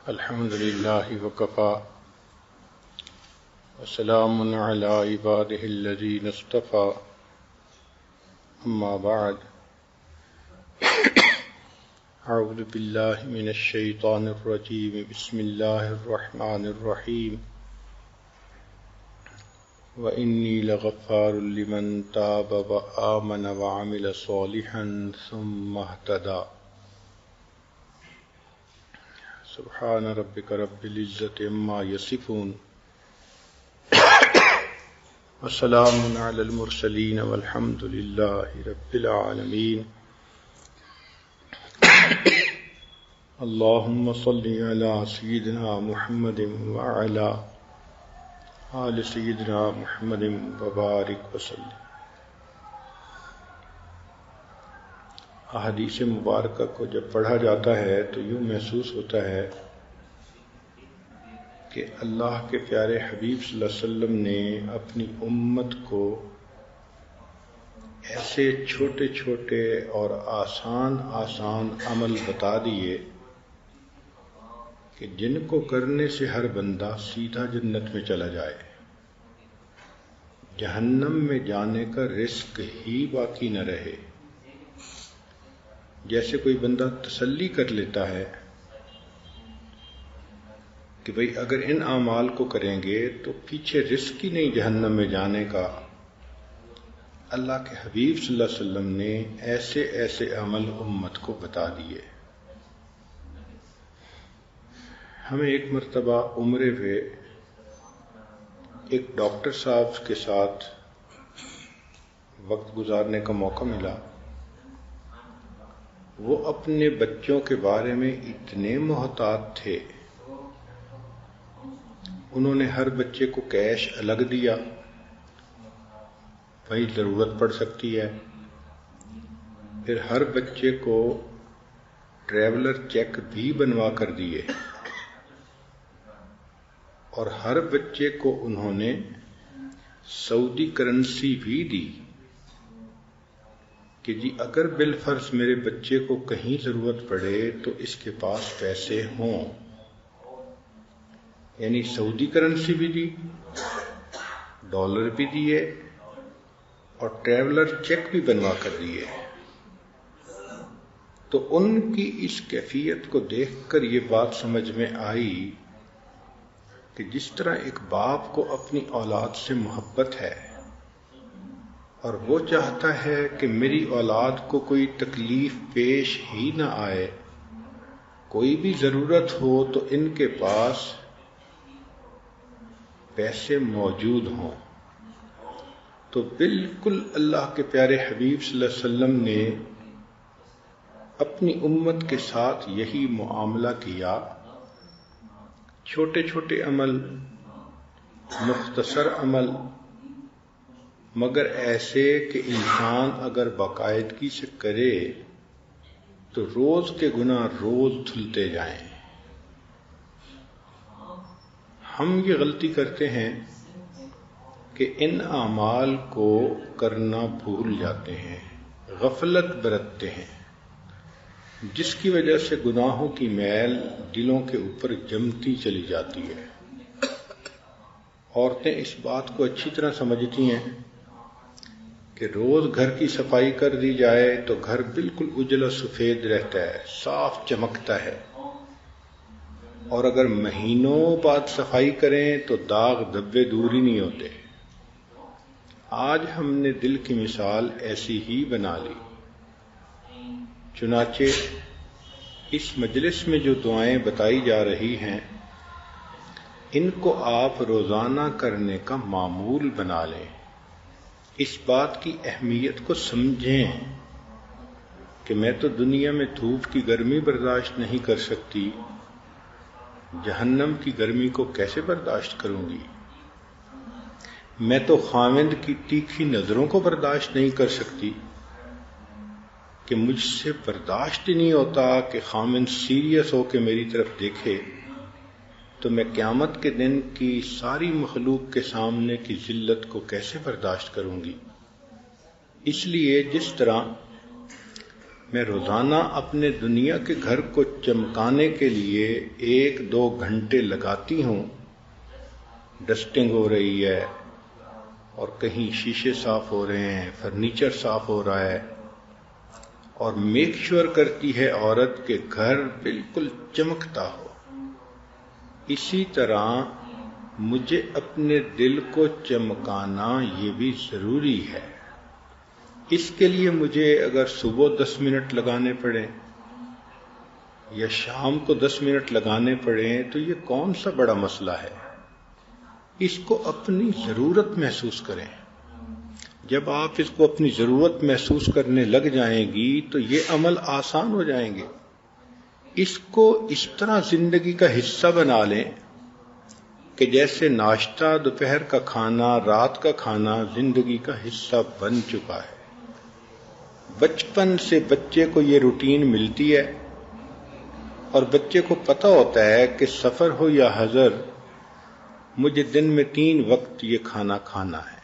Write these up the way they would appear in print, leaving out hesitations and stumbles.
الحمد لله وكفى وسلام على عباده الذين اصطفى أما بعد أعوذ بالله من الشيطان الرجيم بسم الله الرحمن الرحيم وإني لغفار لمن تاب وآمن وعمل صالحا ثم اهتدى سبحان ربك رب العزة عما يصفون وسلام على المرسلين والحمد لله رب العالمين اللهم صل على سيدنا محمد وعلى آل سيدنا محمد وبارك وسلم. احادیث مبارکہ کو جب پڑھا جاتا ہے تو یوں محسوس ہوتا ہے کہ اللہ کے پیارے حبیب صلی اللہ علیہ وسلم نے اپنی امت کو ایسے چھوٹے چھوٹے اور آسان عمل بتا دیے کہ جن کو کرنے سے ہر بندہ سیدھا جنت میں چلا جائے، جہنم میں جانے کا رسک ہی باقی نہ رہے. جیسے کوئی بندہ تسلی کر لیتا ہے کہ بھئی اگر ان اعمال کو کریں گے تو پیچھے رسک ہی نہیں جہنم میں جانے کا، اللہ کے حبیب صلی اللہ علیہ وسلم نے ایسے ایسے عمل امت کو بتا دیے. ہمیں ایک مرتبہ عمرے پہ ایک ڈاکٹر صاحب کے ساتھ وقت گزارنے کا موقع ملا. وہ اپنے بچوں کے بارے میں اتنے محتاط تھے، انہوں نے ہر بچے کو کیش الگ دیا، بھائی ضرورت پڑ سکتی ہے. پھر ہر بچے کو ٹریولر چیک بھی بنوا کر دیے، اور ہر بچے کو انہوں نے سعودی کرنسی بھی دی کہ جی اگر بالفرض میرے بچے کو کہیں ضرورت پڑے تو اس کے پاس پیسے ہوں. یعنی سعودی کرنسی بھی دی، ڈالر بھی دیے، اور ٹریولر چیک بھی بنوا کر دیے. تو ان کی اس کیفیت کو دیکھ کر یہ بات سمجھ میں آئی کہ جس طرح ایک باپ کو اپنی اولاد سے محبت ہے اور وہ چاہتا ہے کہ میری اولاد کو کوئی تکلیف پیش ہی نہ آئے، کوئی بھی ضرورت ہو تو ان کے پاس پیسے موجود ہوں. تو بالکل اللہ کے پیارے حبیب صلی اللہ علیہ وسلم نے اپنی امت کے ساتھ یہی معاملہ کیا. چھوٹے چھوٹے عمل، مختصر عمل، مگر ایسے کہ انسان اگر باقاعدگی سے کرے تو روز کے گناہ روز دھلتے جائیں. ہم یہ غلطی کرتے ہیں کہ ان اعمال کو کرنا بھول جاتے ہیں، غفلت برتتے ہیں، جس کی وجہ سے گناہوں کی میل دلوں کے اوپر جمتی چلی جاتی ہے. عورتیں اس بات کو اچھی طرح سمجھتی ہیں کہ روز گھر کی صفائی کر دی جائے تو گھر بالکل اجلا سفید رہتا ہے، صاف چمکتا ہے، اور اگر مہینوں بعد صفائی کریں تو داغ دھبے دور ہی نہیں ہوتے. آج ہم نے دل کی مثال ایسی ہی بنا لی. چنانچہ اس مجلس میں جو دعائیں بتائی جا رہی ہیں ان کو آپ روزانہ کرنے کا معمول بنا لیں. اس بات کی اہمیت کو سمجھیں کہ میں تو دنیا میں دھوپ کی گرمی برداشت نہیں کر سکتی، جہنم کی گرمی کو کیسے برداشت کروں گی؟ میں تو خاوند کی تیکھی نظروں کو برداشت نہیں کر سکتی کہ مجھ سے برداشت ہی نہیں ہوتا کہ خاوند سیریس ہو کے میری طرف دیکھے، تو میں قیامت کے دن کی ساری مخلوق کے سامنے کی ذلت کو کیسے برداشت کروں گی؟ اس لیے جس طرح میں روزانہ اپنے دنیا کے گھر کو چمکانے کے لیے 1-2 گھنٹے لگاتی ہوں. ڈسٹنگ ہو رہی ہے اور کہیں شیشے صاف ہو رہے ہیں، فرنیچر صاف ہو رہا ہے، اور میک شور کرتی ہے عورت کہ گھر بالکل چمکتا ہو. اسی طرح مجھے اپنے دل کو چمکانا یہ بھی ضروری ہے. اس کے لیے مجھے اگر صبح 10 منٹ لگانے پڑیں یا شام کو 10 منٹ لگانے پڑیں تو یہ کون سا بڑا مسئلہ ہے. اس کو اپنی ضرورت محسوس کریں. جب آپ اس کو اپنی ضرورت محسوس کرنے لگ جائیں گی تو یہ عمل آسان ہو جائیں گے. اس کو اس طرح زندگی کا حصہ بنا لیں کہ جیسے ناشتہ، دوپہر کا کھانا، رات کا کھانا زندگی کا حصہ بن چکا ہے. بچپن سے بچے کو یہ روٹین ملتی ہے اور بچے کو پتہ ہوتا ہے کہ سفر ہو یا حضر مجھے دن میں 3 وقت یہ کھانا کھانا ہے.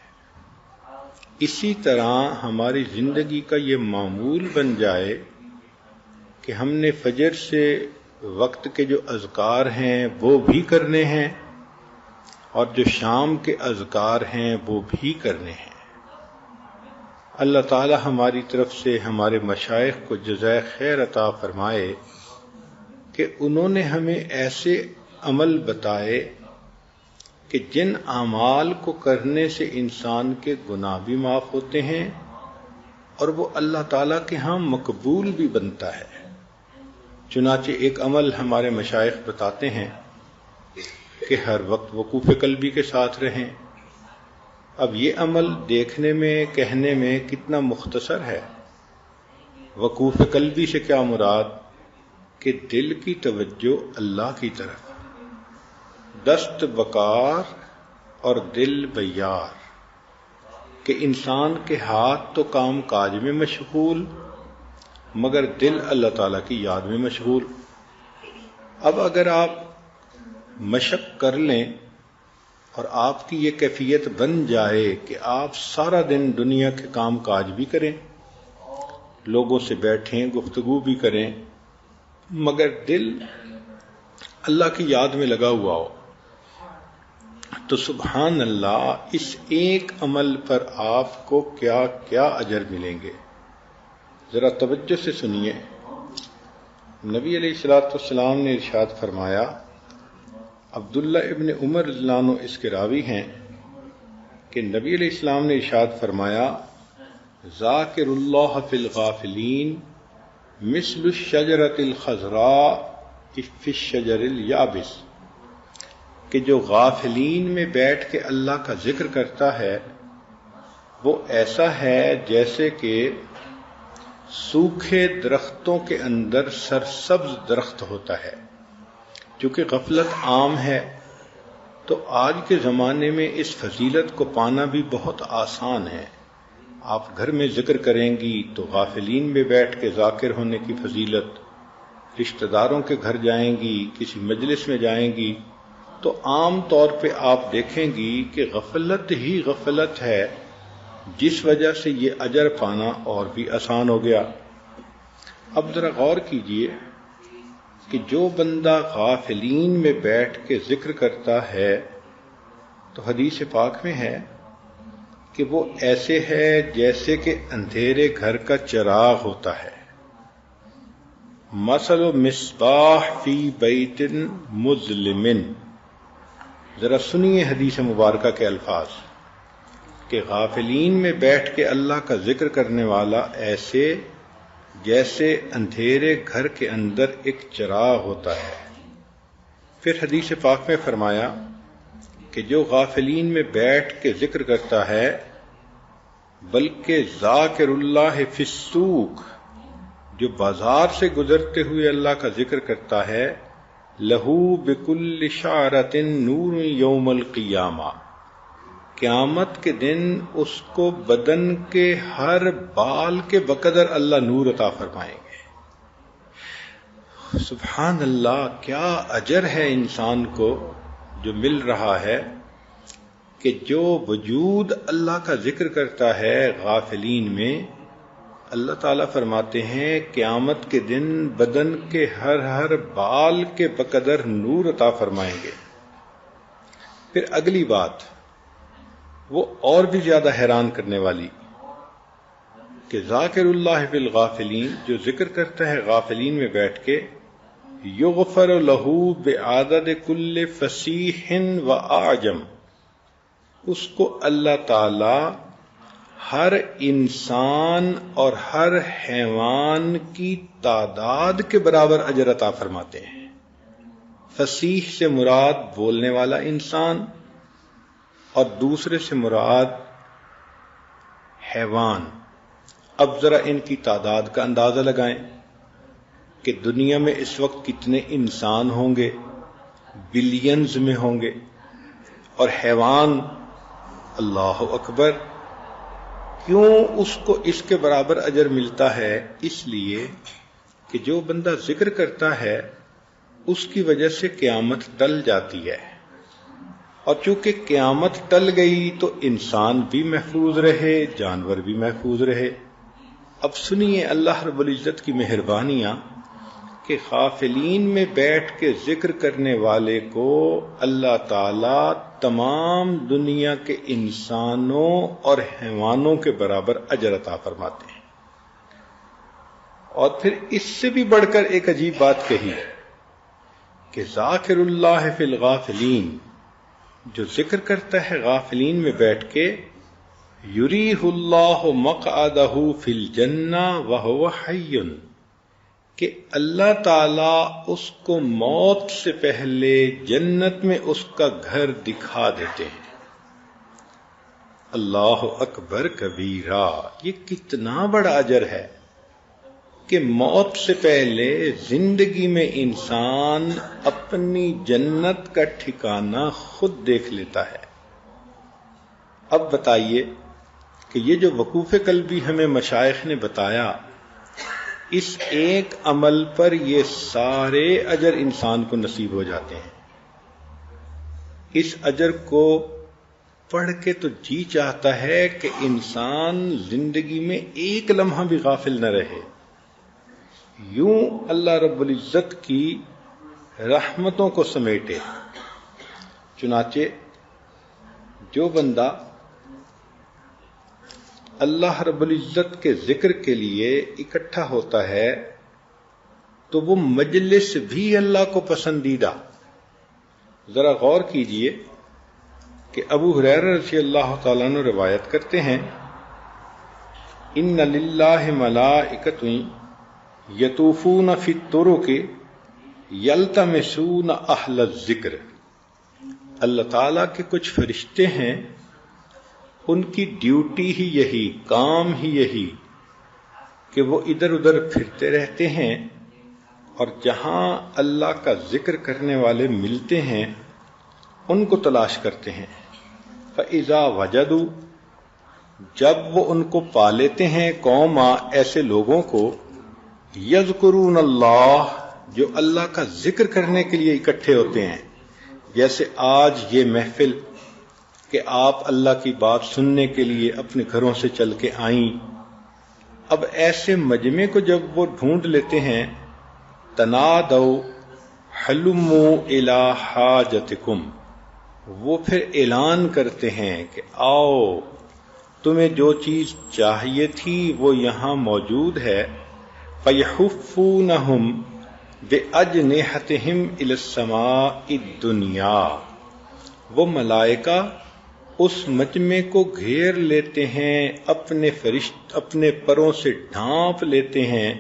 اسی طرح ہماری زندگی کا یہ معمول بن جائے کہ ہم نے فجر سے وقت کے جو اذکار ہیں وہ بھی کرنے ہیں اور جو شام کے اذکار ہیں وہ بھی کرنے ہیں. اللہ تعالی ہماری طرف سے ہمارے مشائخ کو جزائے خیر عطا فرمائے کہ انہوں نے ہمیں ایسے عمل بتائے کہ جن اعمال کو کرنے سے انسان کے گناہ بھی معاف ہوتے ہیں اور وہ اللہ تعالیٰ کے ہاں مقبول بھی بنتا ہے. چنانچہ ایک عمل ہمارے مشائخ بتاتے ہیں کہ ہر وقت وقوف قلبی کے ساتھ رہیں. اب یہ عمل دیکھنے میں کہنے میں کتنا مختصر ہے. وقوف قلبی سے کیا مراد کہ دل کی توجہ اللہ کی طرف، دست بکار اور دل بیار، کہ انسان کے ہاتھ تو کام کاج میں مشغول مگر دل اللہ تعالیٰ کی یاد میں مشغول. اب اگر آپ مشق کر لیں اور آپ کی یہ کیفیت بن جائے کہ آپ سارا دن دنیا کے کام کاج بھی کریں، لوگوں سے بیٹھیں، گفتگو بھی کریں، مگر دل اللہ کی یاد میں لگا ہوا ہو، تو سبحان اللہ اس ایک عمل پر آپ کو کیا کیا اجر ملیں گے. ذرا توجہ سے سنیے. نبی علیہ الصلوۃ والسلام نے ارشاد فرمایا، عبداللہ ابن عمر رضی اللہ عنہ اس کے راوی ہیں کہ نبی علیہ السلام نے ارشاد فرمایا، ذاکر اللہ فی الغافلین مثل الشجرۃ الخضراء فی الشجر الیابس، کہ جو غافلین میں بیٹھ کے اللہ کا ذکر کرتا ہے وہ ایسا ہے جیسے کہ سوکھے درختوں کے اندر سرسبز درخت ہوتا ہے. چونکہ غفلت عام ہے تو آج کے زمانے میں اس فضیلت کو پانا بھی بہت آسان ہے. آپ گھر میں ذکر کریں گی تو غافلین میں بیٹھ کے ذاکر ہونے کی فضیلت، رشتہ داروں کے گھر جائیں گی، کسی مجلس میں جائیں گی تو عام طور پہ آپ دیکھیں گی کہ غفلت ہی غفلت ہے، جس وجہ سے یہ اجر پانا اور بھی آسان ہو گیا. اب ذرا غور کیجئے کہ جو بندہ غافلین میں بیٹھ کے ذکر کرتا ہے تو حدیث پاک میں ہے کہ وہ ایسے ہے جیسے کہ اندھیرے گھر کا چراغ ہوتا ہے. مثل مصباح فی بیت مظلم. ذرا سنیے حدیث مبارکہ کے الفاظ کہ غافلین میں بیٹھ کے اللہ کا ذکر کرنے والا ایسے جیسے اندھیرے گھر کے اندر ایک چراغ ہوتا ہے. پھر حدیث پاک میں فرمایا کہ جو غافلین میں بیٹھ کے ذکر کرتا ہے بلکہ ذاکر اللہ فی السوق، جو بازار سے گزرتے ہوئے اللہ کا ذکر کرتا ہے، لہو بکل شعرۃ نور یوم القیامہ، قیامت کے دن اس کو بدن کے ہر بال کے بقدر اللہ نور عطا فرمائیں گے. سبحان اللہ، کیا اجر ہے انسان کو جو مل رہا ہے کہ جو وجود اللہ کا ذکر کرتا ہے غافلین میں، اللہ تعالیٰ فرماتے ہیں قیامت کے دن بدن کے ہر بال کے بقدر نور عطا فرمائیں گے. پھر اگلی بات وہ اور بھی زیادہ حیران کرنے والی کہ ذاکر اللہ فی الغافلین، جو ذکر کرتا ہے غافلین میں بیٹھ کے، یغفر لہ بعدد کل فصیح و اعجم، اس کو اللہ تعالی ہر انسان اور ہر حیوان کی تعداد کے برابر اجر عطا فرماتے ہیں. فصیح سے مراد بولنے والا انسان اور دوسرے سے مراد حیوان. اب ذرا ان کی تعداد کا اندازہ لگائیں کہ دنیا میں اس وقت کتنے انسان ہوں گے، بلینز میں ہوں گے، اور حیوان، اللہ اکبر. کیوں اس کو اس کے برابر اجر ملتا ہے؟ اس لیے کہ جو بندہ ذکر کرتا ہے اس کی وجہ سے قیامت ٹل جاتی ہے، اور چونکہ قیامت ٹل گئی تو انسان بھی محفوظ رہے، جانور بھی محفوظ رہے. اب سنیے اللہ رب العزت کی مہربانیاں کہ غافلین میں بیٹھ کے ذکر کرنے والے کو اللہ تعالی تمام دنیا کے انسانوں اور حیوانوں کے برابر اجر عطا فرماتے ہیں. اور پھر اس سے بھی بڑھ کر ایک عجیب بات کہی کہ ذاکر اللہ فی الغافلین، جو ذکر کرتا ہے غافلین میں بیٹھ کے، یریہ اللہ مقعدہ فی الجنہ وہو حی، کہ اللہ تعالی اس کو موت سے پہلے جنت میں اس کا گھر دکھا دیتے ہیں. اللہ اکبر کبیرہ، یہ کتنا بڑا اجر ہے کہ موت سے پہلے زندگی میں انسان اپنی جنت کا ٹھکانہ خود دیکھ لیتا ہے. اب بتائیے کہ یہ جو وقوف قلبی ہمیں مشائخ نے بتایا، اس ایک عمل پر یہ سارے اجر انسان کو نصیب ہو جاتے ہیں. اس اجر کو پڑھ کے تو جی چاہتا ہے کہ انسان زندگی میں ایک لمحہ بھی غافل نہ رہے. یوں اللہ رب العزت کی رحمتوں کو سمیٹے. چنانچہ جو بندہ اللہ رب العزت کے ذکر کے لیے اکٹھا ہوتا ہے تو وہ مجلس بھی اللہ کو پسندیدہ. ذرا غور کیجئے کہ ابو ہریرہ رضی اللہ تعالیٰ عنہ روایت کرتے ہیں، ان للہ ملائکۃ یطوفون فی الطرق یلتمسون اہل الذکر. اللہ تعالیٰ کے کچھ فرشتے ہیں، ان کی ڈیوٹی ہی یہی، کام ہی یہی کہ وہ ادھر ادھر پھرتے رہتے ہیں اور جہاں اللہ کا ذکر کرنے والے ملتے ہیں ان کو تلاش کرتے ہیں. فَإِذَا وَجَدُوا، جب وہ ان کو پا لیتے ہیں، قوما، ایسے لوگوں کو، یذکرون اللہ، جو اللہ کا ذکر کرنے کے لیے اکٹھے ہوتے ہیں. جیسے آج یہ محفل کہ آپ اللہ کی بات سننے کے لیے اپنے گھروں سے چل کے آئیں. اب ایسے مجمع کو جب وہ ڈھونڈ لیتے ہیں، تنادوا حلموا الی حاجتکم، وہ پھر اعلان کرتے ہیں کہ آؤ، تمہیں جو چیز چاہیے تھی وہ یہاں موجود ہے. فیحفونہم بأجنحتہم الی السماء الدنیا، وہ ملائکہ اس مجمع کو گھیر لیتے ہیں، اپنے پروں سے ڈھانپ لیتے ہیں،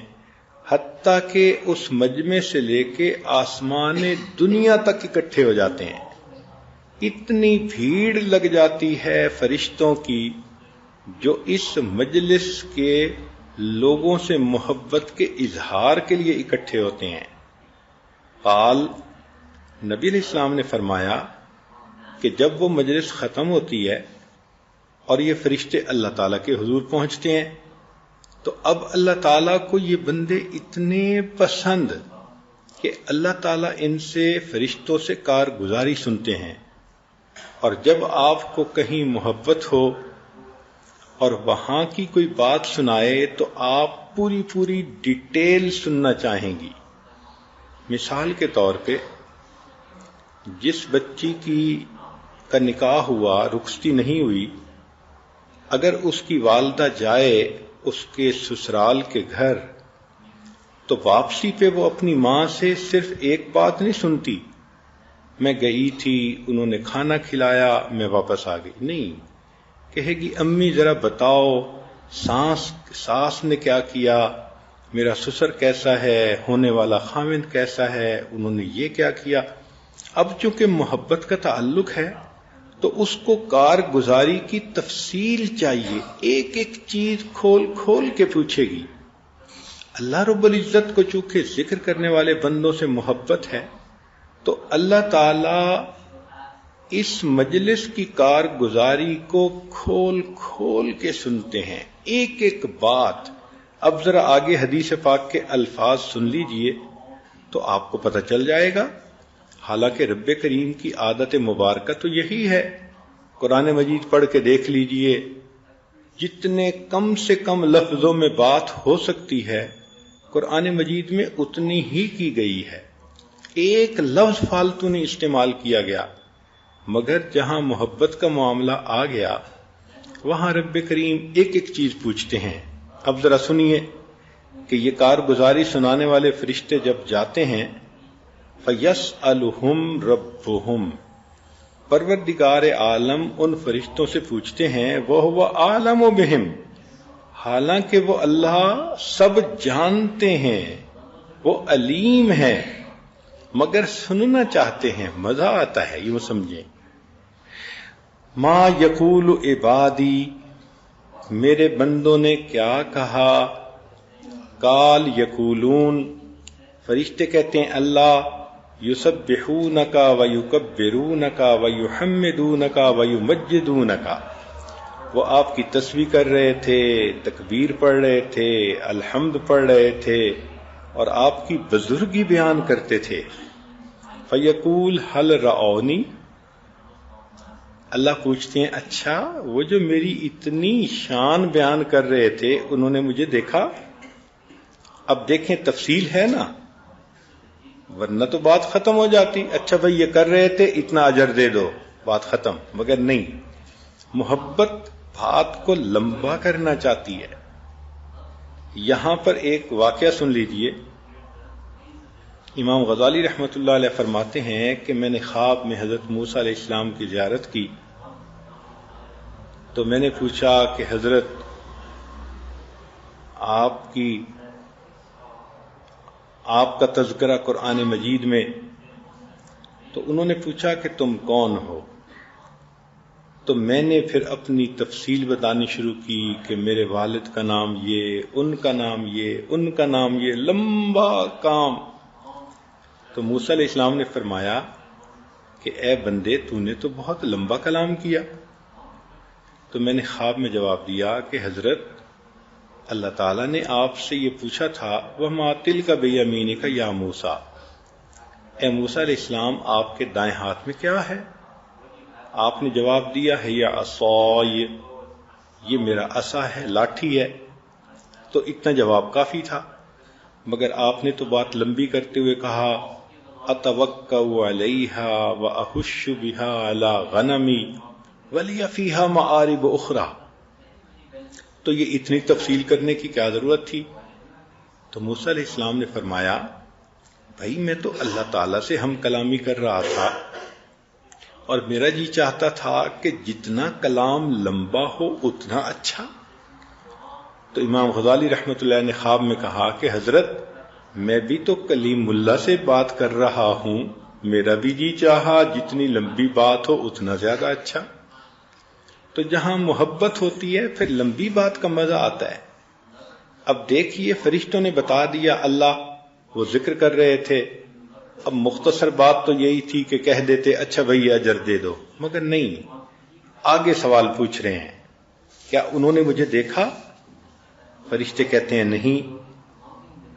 حتیٰ کہ اس مجمع سے لے کے آسمان دنیا تک اکٹھے ہو جاتے ہیں. اتنی بھیڑ لگ جاتی ہے فرشتوں کی جو اس مجلس کے لوگوں سے محبت کے اظہار کے لیے اکٹھے ہوتے ہیں. قال، نبی علیہ السلام نے فرمایا کہ جب وہ مجلس ختم ہوتی ہے اور یہ فرشتے اللہ تعالیٰ کے حضور پہنچتے ہیں تو اب اللہ تعالیٰ کو یہ بندے اتنے پسند کہ اللہ تعالیٰ ان سے، فرشتوں سے کارگزاری سنتے ہیں. اور جب آپ کو کہیں محبت ہو اور وہاں کی کوئی بات سنائے تو آپ پوری پوری ڈیٹیل سننا چاہیں گی. مثال کے طور پہ جس بچی کا نکاح ہوا، رخصتی نہیں ہوئی، اگر اس کی والدہ جائے اس کے سسرال کے گھر تو واپسی پہ وہ اپنی ماں سے صرف ایک بات نہیں سنتی، میں گئی تھی، انہوں نے کھانا کھلایا، میں واپس آ گئی. نہیں، کہے گی امی ذرا بتاؤ ساس نے کیا کیا، میرا سسر کیسا ہے، ہونے والا خاوند کیسا ہے، انہوں نے یہ کیا کیا. اب چونکہ محبت کا تعلق ہے تو اس کو کارگزاری کی تفصیل چاہیے، ایک ایک چیز کھول کھول کے پوچھے گی. اللہ رب العزت کو چونکہ ذکر کرنے والے بندوں سے محبت ہے تو اللہ تعالی اس مجلس کی کارگزاری کو کھول کھول کے سنتے ہیں، ایک ایک بات. اب ذرا آگے حدیث پاک کے الفاظ سن لیجئے تو آپ کو پتہ چل جائے گا. حالانکہ رب کریم کی عادت مبارکہ تو یہی ہے. قرآن مجید پڑھ کے دیکھ لیجئے، جتنے کم سے کم لفظوں میں بات ہو سکتی ہے قرآن مجید میں اتنی ہی کی گئی ہے، ایک لفظ فالتو نہیں استعمال کیا گیا. مگر جہاں محبت کا معاملہ آ گیا وہاں رب کریم ایک ایک چیز پوچھتے ہیں. اب ذرا سنیے کہ یہ کارگزاری سنانے والے فرشتے جب جاتے ہیں فَيَسْأَلُهُمْ رَبُّهُمْ، پروردگار عالم ان فرشتوں سے پوچھتے ہیں وَهُوَ أَعْلَمُ بِهِمْ، حالانکہ وہ اللہ سب جانتے ہیں، وہ علیم ہے، مگر سننا چاہتے ہیں، مزہ آتا ہے. یوں سمجھیں، ما یقول عبادی، میرے بندوں نے کیا کہا، قال یقولون، فرشتے کہتے ہیں اللہ، یسبحونک ویکبرونک ویحمدونک ویمجدونک، وہ آپ کی تسبیح کر رہے تھے، تکبیر پڑھ رہے تھے، الحمد پڑھ رہے تھے اور آپ کی بزرگی بیان کرتے تھے. فیقول هل رعونی، اللہ پوچھتے ہیں اچھا وہ جو میری اتنی شان بیان کر رہے تھے انہوں نے مجھے دیکھا؟ اب دیکھیں تفصیل ہے نا، ورنہ تو بات ختم ہو جاتی. اچھا بھائی یہ کر رہے تھے، اتنا اجر دے دو، بات ختم. مگر نہیں، محبت بات کو لمبا کرنا چاہتی ہے. یہاں پر ایک واقعہ سن لیجئے. امام غزالی رحمۃ اللہ علیہ فرماتے ہیں کہ میں نے خواب میں حضرت موسیٰ علیہ السلام کی زیارت کی تو میں نے پوچھا کہ حضرت آپ کا تذکرہ قرآن مجید میں، تو انہوں نے پوچھا کہ تم کون ہو؟ تو میں نے پھر اپنی تفصیل بتانی شروع کی کہ میرے والد کا نام یہ، ان کا نام یہ، ان کا نام یہ، لمبا کام. تو موسیٰ علیہ السلام نے فرمایا کہ اے بندے تو نے تو بہت لمبا کلام کیا. تو میں نے خواب میں جواب دیا کہ حضرت اللہ تعالیٰ نے آپ سے یہ پوچھا تھا وَمَا تِلْكَ بِيَمِينِكَ يَا موسیٰ، اے موسیٰ علیہ السلام آپ کے دائیں ہاتھ میں کیا ہے؟ آپ نے جواب دیا ہے یا عصای، یہ میرا عصا ہے، لاٹھی ہے. تو اتنا جواب کافی تھا. مگر آپ نے تو بات لمبی کرتے ہوئے کہا اتوکأ علیہا واحش بہا علی غنمی ولی فیہا معارب اخرى. تو یہ اتنی تفصیل کرنے کی کیا ضرورت تھی؟ تو موسیٰ علیہ السلام نے فرمایا بھائی میں تو اللہ تعالیٰ سے ہم کلامی کر رہا تھا اور میرا جی چاہتا تھا کہ جتنا کلام لمبا ہو اتنا اچھا. تو امام غزالی رحمۃ اللہ نے خواب میں کہا کہ حضرت میں بھی تو کلیم اللہ سے بات کر رہا ہوں، میرا بھی جی چاہا جتنی لمبی بات ہو اتنا زیادہ اچھا. تو جہاں محبت ہوتی ہے پھر لمبی بات کا مزہ آتا ہے. اب دیکھیے فرشتوں نے بتا دیا اللہ وہ ذکر کر رہے تھے، اب مختصر بات تو یہی تھی کہ کہہ دیتے اچھا بھائی اجر دے دو. مگر نہیں، آگے سوال پوچھ رہے ہیں کیا انہوں نے مجھے دیکھا؟ فرشتے کہتے ہیں نہیں.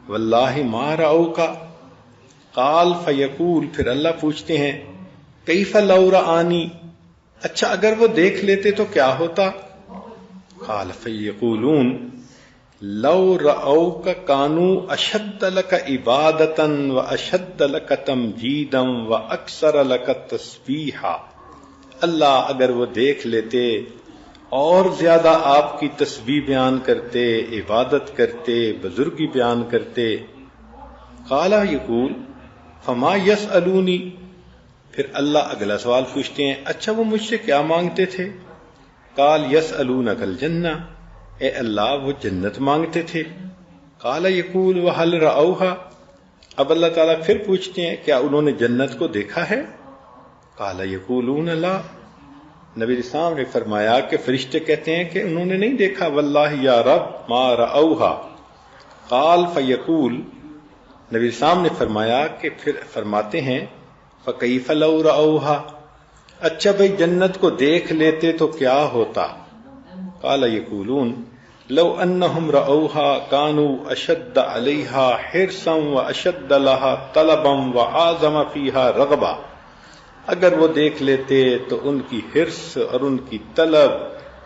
واللہ ما رأوک، قال فیقول، پھر اللہ پوچھتے ہیں کیف لو رآنی، اچھا اگر وہ دیکھ لیتے تو کیا ہوتا؟ قال فیقولون لو رأوک کانوا اشد لک عبادتا و اشد لک تمجیدا و اکثر لک تسبیحا. اللہ اگر وہ دیکھ لیتے اور زیادہ آپ کی تسبیح بیان کرتے، عبادت کرتے، بزرگی بیان کرتے. قال یقول فما یسألونی، پھر اللہ اگلا سوال پوچھتے ہیں اچھا وہ مجھ سے کیا مانگتے تھے؟ قال یسألونک الجنہ، اے اللہ وہ جنت مانگتے تھے. قال یقول وہل رأوہا، اب اللہ تعالیٰ پھر پوچھتے ہیں کیا انہوں نے جنت کو دیکھا ہے؟ قال یقولون لا، نبی اسلام نے فرمایا کہ فرشتے کہتے ہیں کہ انہوں نے نہیں دیکھا. واللہ یا رب ما رأوہا. قال فیقول، نبی اسلام نے فرمایا کہ پھر فرماتے ہیں فکیف لو رأوہا، اچھا بھئی جنت کو دیکھ لیتے تو کیا ہوتا؟ قال یقولون لو انہم رأوہا کانوا اشد علیہا حرصا و اشد لها طلبا و اعظم فیہا رغبا، اگر وہ دیکھ لیتے تو ان کی حرص اور ان کی طلب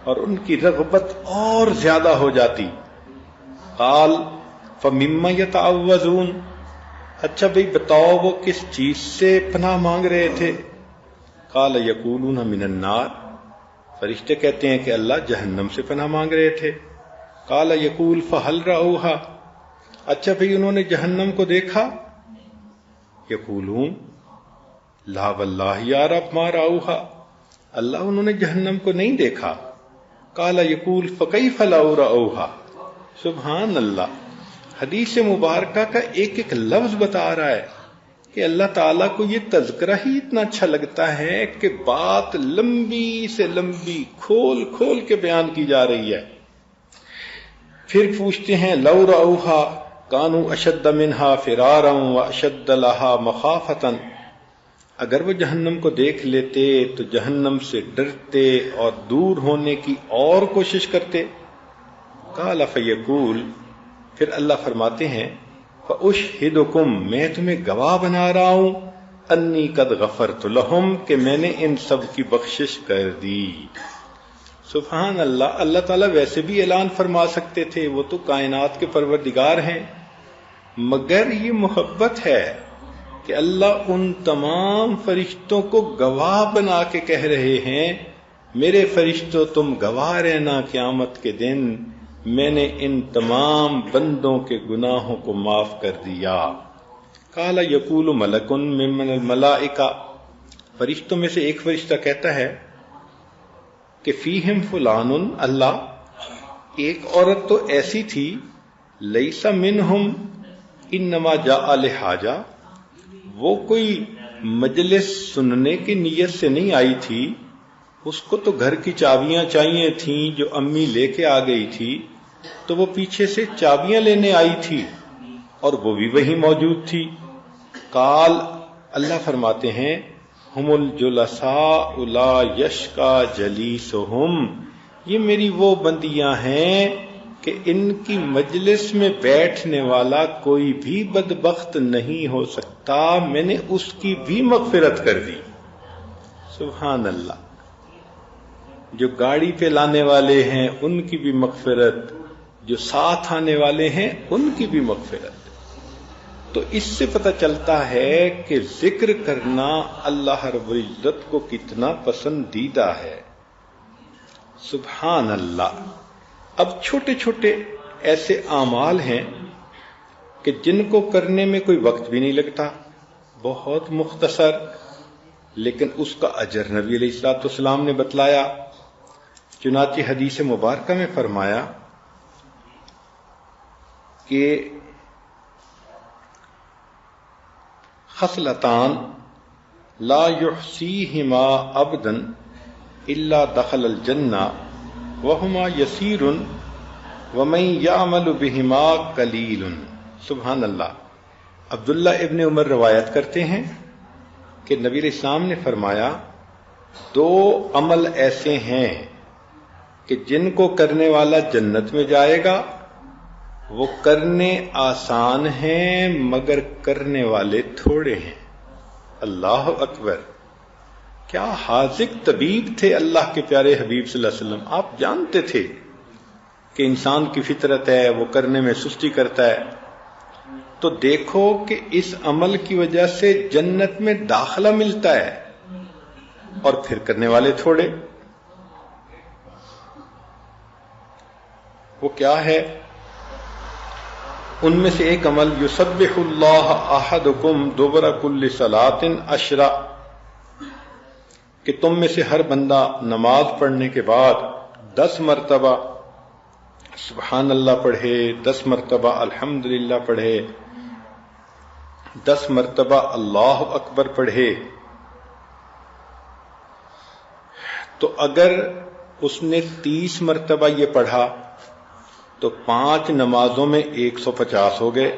اور ان کی رغبت اور زیادہ ہو جاتی. قال فمما یتعوذون، اچھا بھئی بتاؤ وہ کس چیز سے پناہ مانگ رہے تھے؟ قال یقولون من النار، فرشتے کہتے ہیں کہ اللہ جہنم سے پناہ مانگ رہے تھے. قال یقول فہل رأوہا، اچھا بھئی انہوں نے جہنم کو دیکھا؟ یقولون لا واللہ یا رب ما رأوہا، اللہ انہوں نے جہنم کو نہیں دیکھا. قال یقول فکیف لو رأوہا. سبحان اللہ، حدیث مبارکہ کا ایک ایک لفظ بتا رہا ہے کہ اللہ تعالیٰ کو یہ تذکرہ ہی اتنا اچھا لگتا ہے کہ بات لمبی سے لمبی کھول کھول کے بیان کی جا رہی ہے. پھر پوچھتے ہیں لو رأوہا کانوا اشد منہا فرارا و اشد لہا مخافتا، اگر وہ جہنم کو دیکھ لیتے تو جہنم سے ڈرتے اور دور ہونے کی اور کوشش کرتے. قال فیقول، پھر اللہ فرماتے ہیں فاشہدکم، میں تمہیں گواہ بنا رہا ہوں انی قد غفرت لہم، کہ میں نے ان سب کی بخشش کر دی. سبحان اللہ، اللہ تعالیٰ ویسے بھی اعلان فرما سکتے تھے، وہ تو کائنات کے پروردگار ہیں، مگر یہ محبت ہے کہ اللہ ان تمام فرشتوں کو گواہ بنا کے کہہ رہے ہیں میرے فرشتوں تم گواہ رہنا قیامت کے دن میں نے ان تمام بندوں کے گناہوں کو معاف کر دیا. قال یقول ملک ممن الملائکہ، فرشتوں میں سے ایک فرشتہ کہتا ہے کہ فیہم فلان، اللہ ایک عورت تو ایسی تھی لیس منہم انما جاء لحاجہ، وہ کوئی مجلس سننے کی نیت سے نہیں آئی تھی، اس کو تو گھر کی چابیاں چاہیے تھیں جو امی لے کے آ گئی تھی، تو وہ پیچھے سے چابیاں لینے آئی تھی اور وہ بھی وہیں موجود تھی. قال، اللہ فرماتے ہیں ہم الجلساء لا یشقا جلیسہم، یہ میری وہ بندیاں ہیں کہ ان کی مجلس میں بیٹھنے والا کوئی بھی بدبخت نہیں ہو سکتا، میں نے اس کی بھی مغفرت کر دی. سبحان اللہ، جو گاڑی پہ لانے والے ہیں ان کی بھی مغفرت، جو ساتھ آنے والے ہیں ان کی بھی مغفرت. تو اس سے پتہ چلتا ہے کہ ذکر کرنا اللہ رب العزت کو کتنا پسندیدہ ہے. سبحان اللہ. اب چھوٹے چھوٹے ایسے اعمال ہیں کہ جن کو کرنے میں کوئی وقت بھی نہیں لگتا، بہت مختصر، لیکن اس کا اجر نبی علیہ الصلوۃ والسلام نے بتلایا. چنانچہ حدیث مبارکہ میں فرمایا کہ خصلتان لا یحصیہما عبد الا دخل الجنہ وہما یسیر ومن یعمل بہما قلیل. سبحان اللہ. عبداللہ ابن عمر روایت کرتے ہیں کہ نبی علیہ السلام نے فرمایا 2 عمل ایسے ہیں کہ جن کو کرنے والا جنت میں جائے گا، وہ کرنے آسان ہیں مگر کرنے والے تھوڑے ہیں. اللہ اکبر. کیا حاذق طبیب تھے اللہ کے پیارے حبیب صلی اللہ علیہ وسلم. آپ جانتے تھے کہ انسان کی فطرت ہے وہ کرنے میں سستی کرتا ہے، تو دیکھو کہ اس عمل کی وجہ سے جنت میں داخلہ ملتا ہے، اور پھر کرنے والے تھوڑے۔ وہ کیا ہے؟ ان میں سے ایک عمل یسبح اللہ احدکم دبر کل صلاۃ 10، کہ تم میں سے ہر بندہ نماز پڑھنے کے بعد 10 مرتبہ سبحان اللہ پڑھے، 10 مرتبہ الحمدللہ پڑھے، 10 مرتبہ اللہ اکبر پڑھے۔ تو اگر اس نے 30 مرتبہ یہ پڑھا تو 5 نمازوں میں 150 ہو گئے،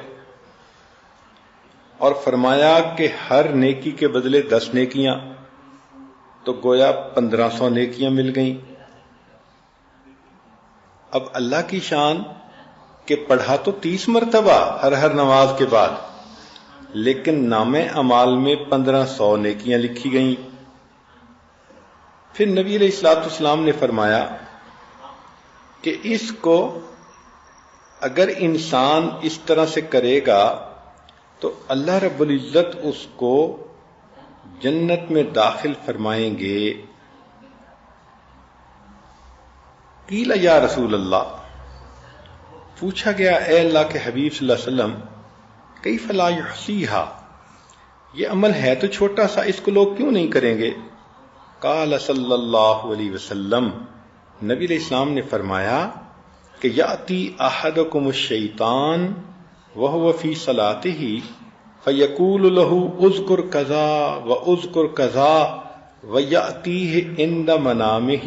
اور فرمایا کہ ہر نیکی کے بدلے 10 نیکیاں، تو گویا 1500 نیکیاں مل گئیں۔ اب اللہ کی شان کہ پڑھا تو 30 مرتبہ ہر نماز کے بعد، لیکن نام اعمال میں 1500 نیکیاں لکھی گئیں۔ پھر نبی علیہ الصلوۃ والسلام نے فرمایا کہ اس کو اگر انسان اس طرح سے کرے گا تو اللہ رب العزت اس کو جنت میں داخل فرمائیں گے۔ قیل یا رسول اللہ، پوچھا گیا اے اللہ کے حبیب صلی اللہ علیہ وسلم، کیف لا یحصیھا، یہ عمل ہے تو چھوٹا سا، اس کو لوگ کیوں نہیں کریں گے؟ قال صلی اللہ علیہ وسلم، نبی علیہ السلام نے فرمایا کہ یاتی احدکم الشیطان وهو فی صلاتہ فیقول له اذکر کذا واذکر کذا ویاتیہ عند منامہ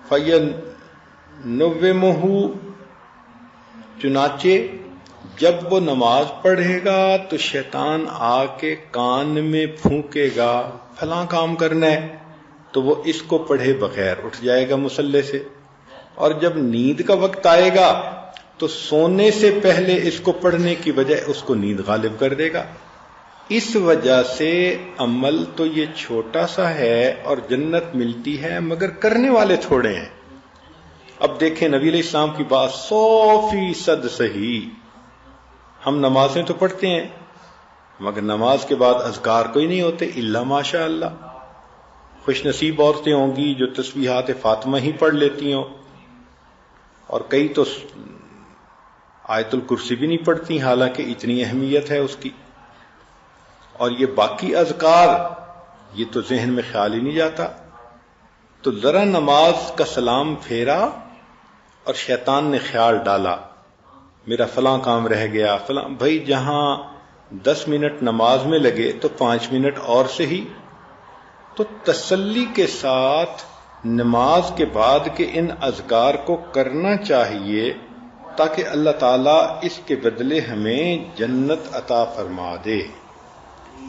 فینومہ، چنانچہ جب وہ نماز پڑھے گا تو شیطان آ کے کان میں پھونکے گا فلاں کام کرنا ہے، تو وہ اس کو پڑھے بغیر اٹھ جائے گا مصلی سے، اور جب نیند کا وقت آئے گا تو سونے سے پہلے اس کو پڑھنے کی بجائے اس کو نیند غالب کر دے گا۔ اس وجہ سے عمل تو یہ چھوٹا سا ہے اور جنت ملتی ہے، مگر کرنے والے تھوڑے ہیں۔ اب دیکھیں نبی علیہ السلام کی بات 100% صحیح، ہم نمازیں تو پڑھتے ہیں مگر نماز کے بعد اذکار کوئی نہیں ہوتے الا ماشاء اللہ۔ خوش نصیب عورتیں ہوں گی جو تسبیحات فاطمہ ہی پڑھ لیتی ہوں، اور کئی تو آیت الکرسی بھی نہیں پڑھتی، حالانکہ اتنی اہمیت ہے اس کی۔ اور یہ باقی اذکار یہ تو ذہن میں خیال ہی نہیں جاتا۔ تو ذرا نماز کا سلام پھیرا اور شیطان نے خیال ڈالا میرا فلاں کام رہ گیا، فلاں، بھائی جہاں 10 منٹ نماز میں لگے تو 5 منٹ اور سے ہی۔ تو تسلی کے ساتھ نماز کے بعد کے ان اذکار کو کرنا چاہیے تاکہ اللہ تعالیٰ اس کے بدلے ہمیں جنت عطا فرما دے۔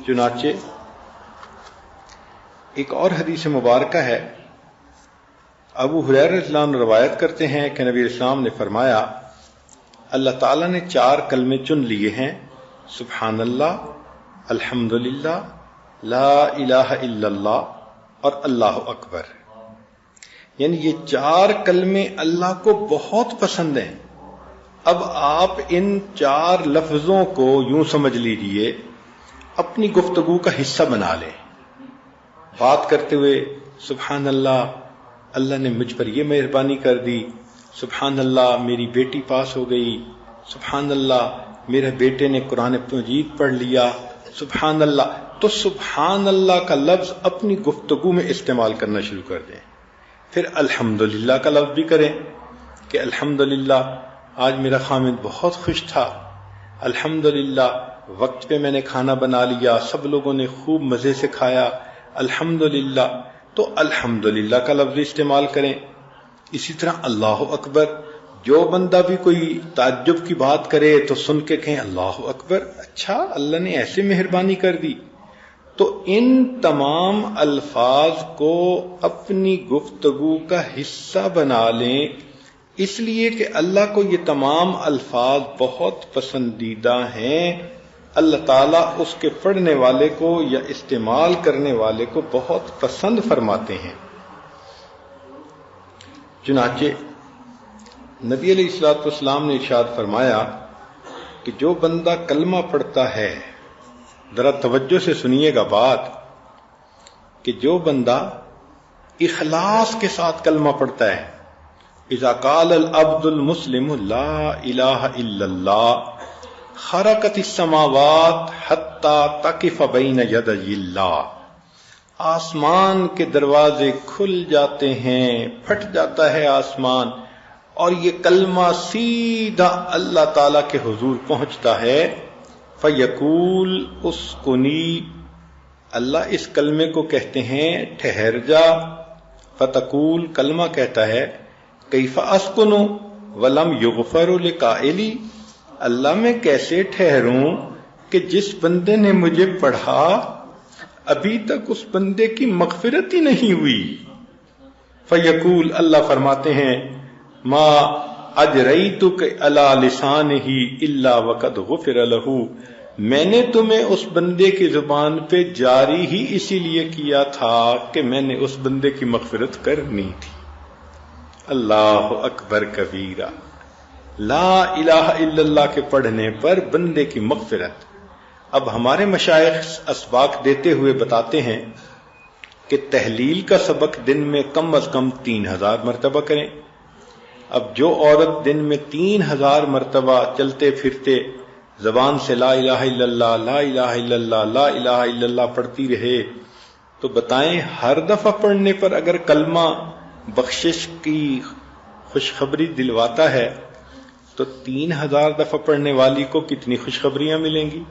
چنانچہ ایک اور حدیث مبارکہ ہے، ابو ہریرہ رضی اللہ عنہ روایت کرتے ہیں کہ نبی اسلام نے فرمایا اللہ تعالیٰ نے 4 کلمے چن لیے ہیں، سبحان اللہ، الحمدللہ، لا الہ الا اللہ اور اللہ اکبر۔ یعنی یہ 4 کلمے اللہ کو بہت پسند ہیں۔ اب آپ ان 4 لفظوں کو یوں سمجھ لیجئے اپنی گفتگو کا حصہ بنا لیں، بات کرتے ہوئے سبحان اللہ، اللہ نے مجھ پر یہ مہربانی کر دی، سبحان اللہ میری بیٹی پاس ہو گئی، سبحان اللہ میرے بیٹے نے قرآن مجید پڑھ لیا، سبحان اللہ۔ تو سبحان اللہ کا لفظ اپنی گفتگو میں استعمال کرنا شروع کر دیں۔ پھر الحمدللہ کا لفظ بھی کریں کہ الحمدللہ آج میرا خامد بہت خوش تھا، الحمدللہ وقت پہ میں نے کھانا بنا لیا، سب لوگوں نے خوب مزے سے کھایا، الحمدللہ۔ تو الحمدللہ کا لفظ استعمال کریں۔ اسی طرح اللہ اکبر، جو بندہ بھی کوئی تعجب کی بات کرے تو سن کے کہیں اللہ اکبر، اچھا اللہ نے ایسے مہربانی کر دی۔ تو ان تمام الفاظ کو اپنی گفتگو کا حصہ بنا لیں، اس لیے کہ اللہ کو یہ تمام الفاظ بہت پسندیدہ ہیں، اللہ تعالیٰ اس کے پڑھنے والے کو یا استعمال کرنے والے کو بہت پسند فرماتے ہیں۔ چنانچہ نبی علیہ الصلوۃ والسلام نے ارشاد فرمایا کہ جو بندہ کلمہ پڑھتا ہے، ذرا توجہ سے سنیے گا بات، کہ جو بندہ اخلاص کے ساتھ کلمہ پڑھتا ہے، اذا قال العبد المسلم لا الہ الا اللہ خرقت السماوات حتی تقف بین یدی اللہ، آسمان کے دروازے کھل جاتے ہیں، پھٹ جاتا ہے آسمان، اور یہ کلمہ سیدھا اللہ تعالی کے حضور پہنچتا ہے۔ فیقول اسکنی، اللہ اس کلمے کو کہتے ہیں ٹھہر جا۔ فتقول، کلمہ کہتا ہے کیف اسکن ولم یغفر لقائلی، اللہ میں کیسے ٹھہروں کہ جس بندے نے مجھے پڑھا ابھی تک اس بندے کی مغفرت ہی نہیں ہوئی۔ فیقول، اللہ فرماتے ہیں ما اجریتک علی لسانہ الا وقد غفر لہ، میں نے تمہیں اس بندے کی زبان پہ جاری ہی اسی لیے کیا تھا کہ میں نے اس بندے کی مغفرت کرنی تھی۔ اللہ اکبر کبیرہ، لا الہ الا اللہ کے پڑھنے پر بندے کی مغفرت۔ اب ہمارے مشائخ اسباق دیتے ہوئے بتاتے ہیں کہ تحلیل کا سبق دن میں کم از کم 3000 مرتبہ کریں۔ اب جو عورت دن میں 3000 مرتبہ چلتے پھرتے زبان سے لا الہ الا اللہ، لا الہ الا اللہ، لا الہ الا اللہ پڑھتی رہے، تو بتائیں ہر دفعہ پڑھنے پر اگر کلمہ بخشش کی خوشخبری دلواتا ہے تو 3000 دفعہ پڑھنے والی کو کتنی خوشخبریاں ملیں گی۔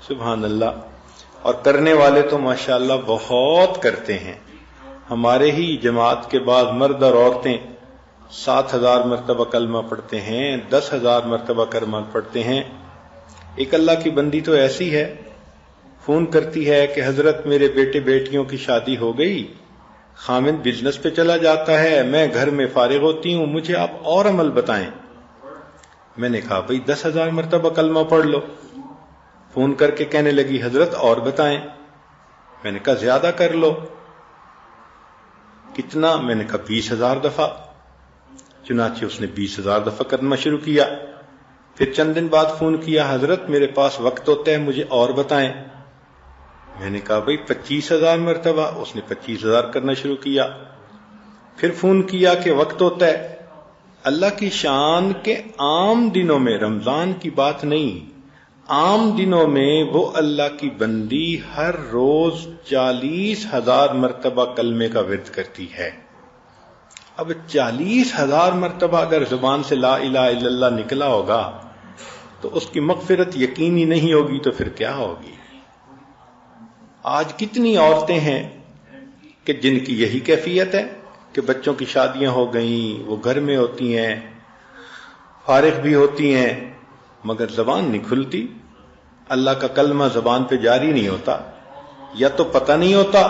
سبحان اللہ۔ اور کرنے والے تو ماشاءاللہ بہت کرتے ہیں۔ ہمارے ہی جماعت کے بعد مرد اور عورتیں 7000 مرتبہ کلمہ پڑھتے ہیں، 10000 مرتبہ کلمہ پڑھتے ہیں۔ ایک اللہ کی بندی تو ایسی ہے، فون کرتی ہے کہ حضرت میرے بیٹے بیٹیوں کی شادی ہو گئی، خامد بزنس پہ چلا جاتا ہے، میں گھر میں فارغ ہوتی ہوں، مجھے آپ اور عمل بتائیں۔ میں نے کہا بھئی 10000 مرتبہ کلمہ پڑھ لو۔ فون کر کے کہنے لگی حضرت اور بتائیں۔ میں نے کہا زیادہ کر لو۔ کتنا؟ میں نے کہا 20000 دفعہ۔ چنانچہ اس نے 20000 دفعہ کرنا شروع کیا۔ پھر چند دن بعد فون کیا، حضرت میرے پاس وقت ہوتا ہے، مجھے اور بتائیں۔ میں نے کہا بھئی 25000 مرتبہ۔ اس نے 25000 کرنا شروع کیا۔ پھر فون کیا کہ وقت ہوتا ہے۔ اللہ کی شان کے عام دنوں میں، رمضان کی بات نہیں، عام دنوں میں وہ اللہ کی بندی ہر روز 40000 مرتبہ کلمے کا ورد کرتی ہے۔ اب 40000 مرتبہ اگر زبان سے لا الہ الا اللہ نکلا ہوگا تو اس کی مغفرت یقینی نہیں ہوگی تو پھر کیا ہوگی؟ آج کتنی عورتیں ہیں کہ جن کی یہی کیفیت ہے کہ بچوں کی شادیاں ہو گئیں، وہ گھر میں ہوتی ہیں، فارغ بھی ہوتی ہیں، مگر زبان نہیں کھلتی، اللہ کا کلمہ زبان پہ جاری نہیں ہوتا، یا تو پتہ نہیں ہوتا،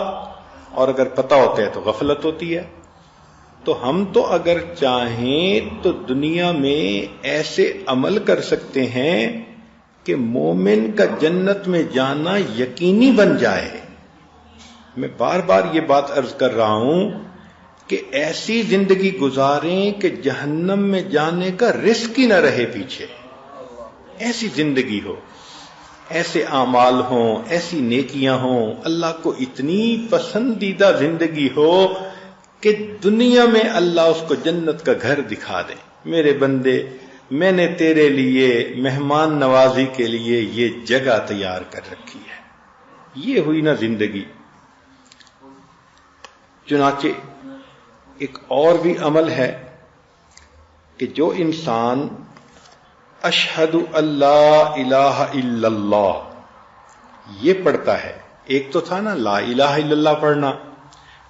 اور اگر پتہ ہوتا ہے تو غفلت ہوتی ہے۔ تو ہم تو اگر چاہیں تو دنیا میں ایسے عمل کر سکتے ہیں کہ مومن کا جنت میں جانا یقینی بن جائے۔ میں بار بار یہ بات عرض کر رہا ہوں کہ ایسی زندگی گزاریں کہ جہنم میں جانے کا رسک ہی نہ رہے پیچھے، ایسی زندگی ہو، ایسے اعمال ہوں، ایسی نیکیاں ہوں، اللہ کو اتنی پسندیدہ زندگی ہو کہ دنیا میں اللہ اس کو جنت کا گھر دکھا دے۔ میرے بندے، میں نے تیرے لیے مہمان نوازی کے لیے یہ جگہ تیار کر رکھی ہے۔ یہ ہوئی نا زندگی۔ چنانچہ ایک اور بھی عمل ہے کہ جو انسان اشہد اللہ الہ الا اللہ یہ پڑھتا ہے، ایک تو تھا نا لا الہ الا اللہ پڑھنا،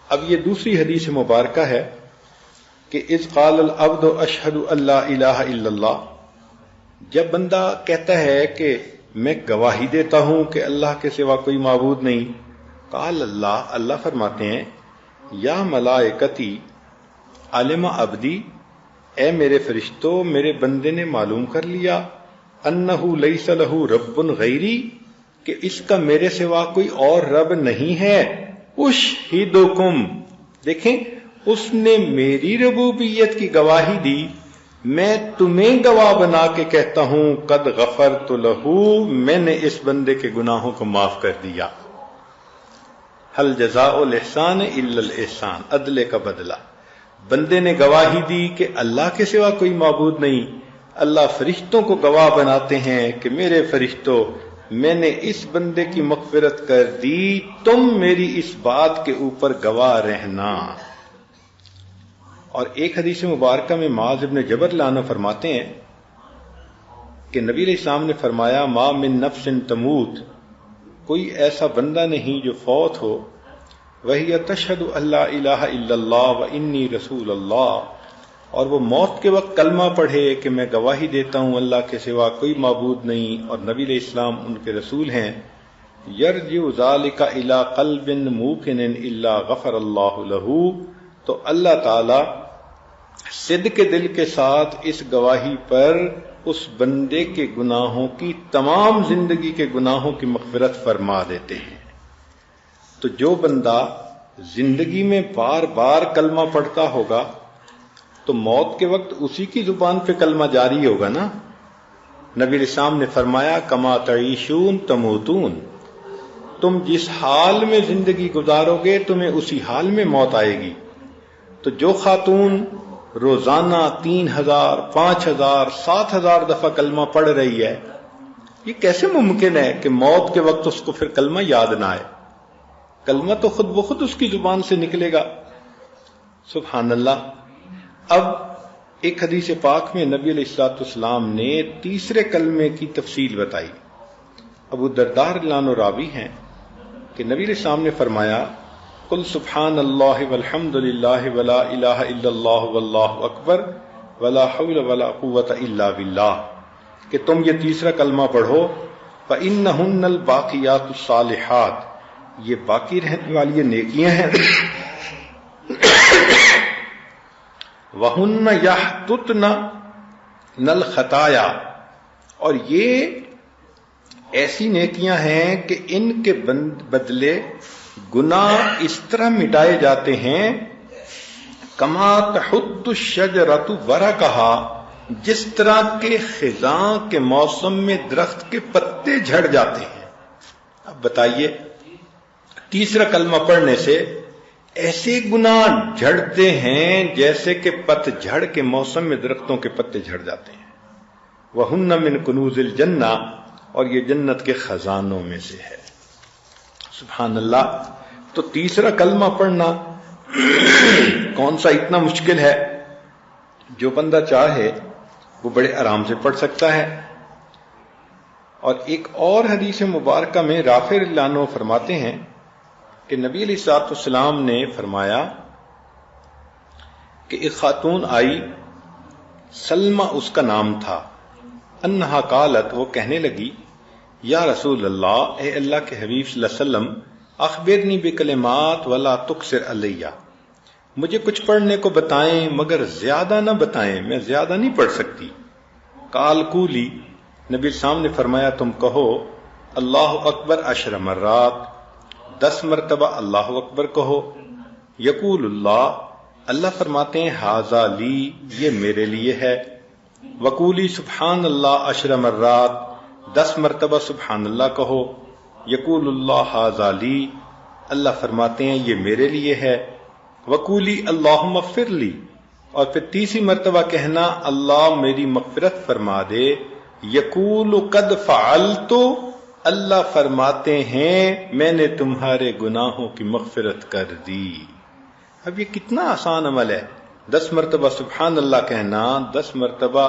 اب یہ دوسری حدیث مبارکہ ہے کہ اذ قال العبد اشہد اللہ الہ الا اللہ، جب بندہ کہتا ہے کہ میں گواہی دیتا ہوں کہ اللہ کے سوا کوئی معبود نہیں، قال اللہ، اللہ فرماتے ہیں یا ملائکتی علم عبدی، اے میرے فرشتوں، میرے بندے نے معلوم کر لیا انہو لیس لہ رب غیری، کہ اس کا میرے سوا کوئی اور رب نہیں ہے۔ اشہدکم، دیکھیں اس نے میری ربوبیت کی گواہی دی میں تمہیں گواہ بنا کے کہتا ہوں قد غفرت لہو، میں نے اس بندے کے گناہوں کو معاف کر دیا. حل جزاء الاحسان الا الاحسان، عدلے کا بدلہ. بندے نے گواہی دی کہ اللہ کے سوا کوئی معبود نہیں. اللہ فرشتوں کو گواہ بناتے ہیں کہ میرے فرشتوں، میں نے اس بندے کی مغفرت کر دی، تم میری اس بات کے اوپر گواہ رہنا. اور ایک حدیث مبارکہ میں معاذ ابن جبل عنہ فرماتے ہیں کہ نبی علیہ السلام نے فرمایا ما من نفس تموت، کوئی ایسا بندہ نہیں جو فوت ہو وہی تشہد اللہ الہ الا اللہ و انی رسول اللہ، اور وہ موت کے وقت کلمہ پڑھے کہ میں گواہی دیتا ہوں اللہ کے سوا کوئی معبود نہیں اور نبی علیہ السلام ان کے رسول ہیں. یرجع ذلک الی قلب موقن الا غفر اللہ لہ، تو اللہ تعالی صدق کے دل کے ساتھ اس گواہی پر اس بندے کے گناہوں کی، تمام زندگی کے گناہوں کی مغفرت فرما دیتے ہیں. تو جو بندہ زندگی میں بار بار کلمہ پڑھتا ہوگا تو موت کے وقت اسی کی زبان پہ کلمہ جاری ہوگا نا. نبی علیہ السلام نے فرمایا کما تعیشون تموتون، تم جس حال میں زندگی گزارو گے تمہیں اسی حال میں موت آئے گی. تو جو خاتون روزانہ 3000 5000 7000 دفعہ کلمہ پڑھ رہی ہے، یہ کیسے ممکن ہے کہ موت کے وقت اس کو پھر کلمہ یاد نہ آئے؟ کلمہ تو خود بخود اس کی زبان سے نکلے گا. سبحان اللہ. اب ایک حدیث پاک میں نبی علیہ الصلوۃ والسلام نے تیسرے کلمے کی تفصیل بتائی. ابو الدرداء رضی اللہ عنہ راوی ہیں کہ نبی علیہ السلام نے فرمایا قل سبحان اللہ والحمد للہ ولا الہ الا اللہ واللہ اکبر ولا حول ولا قوۃ الا باللہ، کہ تم یہ تیسرا کلمہ پڑھو. فإنہن الباقیات الصالحات، یہ باقی رہنے والی یہ نیکیاں ہیں. وہن یحططن الخطایا، اور یہ ایسی نیکیاں ہیں کہ ان کے بدلے گناہ اس طرح مٹائے جاتے ہیں کما تحط الشجرۃ ورقھا، جس طرح کے خزاں کے موسم میں درخت کے پتے جھڑ جاتے ہیں. اب بتائیے تیسرا کلمہ پڑھنے سے ایسے گناہ جھڑتے ہیں جیسے کہ پت جھڑ کے موسم میں درختوں کے پتے جھڑ جاتے ہیں. وَهُنَّ مِن كُنُوزِ الْجَنَّةِ، اور یہ جنت کے خزانوں میں سے ہے. سبحان اللہ. تو تیسرا کلمہ پڑھنا کون سا اتنا مشکل ہے؟ جو بندہ چاہے وہ بڑے آرام سے پڑھ سکتا ہے. اور ایک اور حدیث مبارکہ میں رافع رضی اللہ عنہ فرماتے ہیں کہ نبی علیہ الصلوۃ والسلام نے فرمایا کہ ایک خاتون آئی، سلمہ اس کا نام تھا. انہا قالت، وہ کہنے لگی یا رسول اللہ، اے اللہ کے حبیب صلی اللہ علیہ وسلم، اخبرنی بکلمات ولا تکثر علیہ، مجھے کچھ پڑھنے کو بتائیں مگر زیادہ نہ بتائیں، میں زیادہ نہیں پڑھ سکتی. قال قولی، نبی السلام نے فرمایا تم کہو اللہ اکبر 10 مرات، 10 مرتبہ اللہ اکبر کہو. یقول اللہ، اللہ فرماتے ہیں ھذا لی، یہ میرے لیے ہے. وقولی سبحان اللہ 10 مرات، 10 مرتبہ سبحان اللہ کہو. یقول اللہ ھذا لی، اللہ فرماتے ہیں یہ میرے لیے ہے. وقولی اللہم اغفر لی، اور پھر تیسری مرتبہ کہنا اللہ میری مغفرت فرما دے. یقول قد فعلت، اللہ فرماتے ہیں میں نے تمہارے گناہوں کی مغفرت کر دی. اب یہ کتنا آسان عمل ہے. 10 مرتبہ سبحان اللہ کہنا، 10 مرتبہ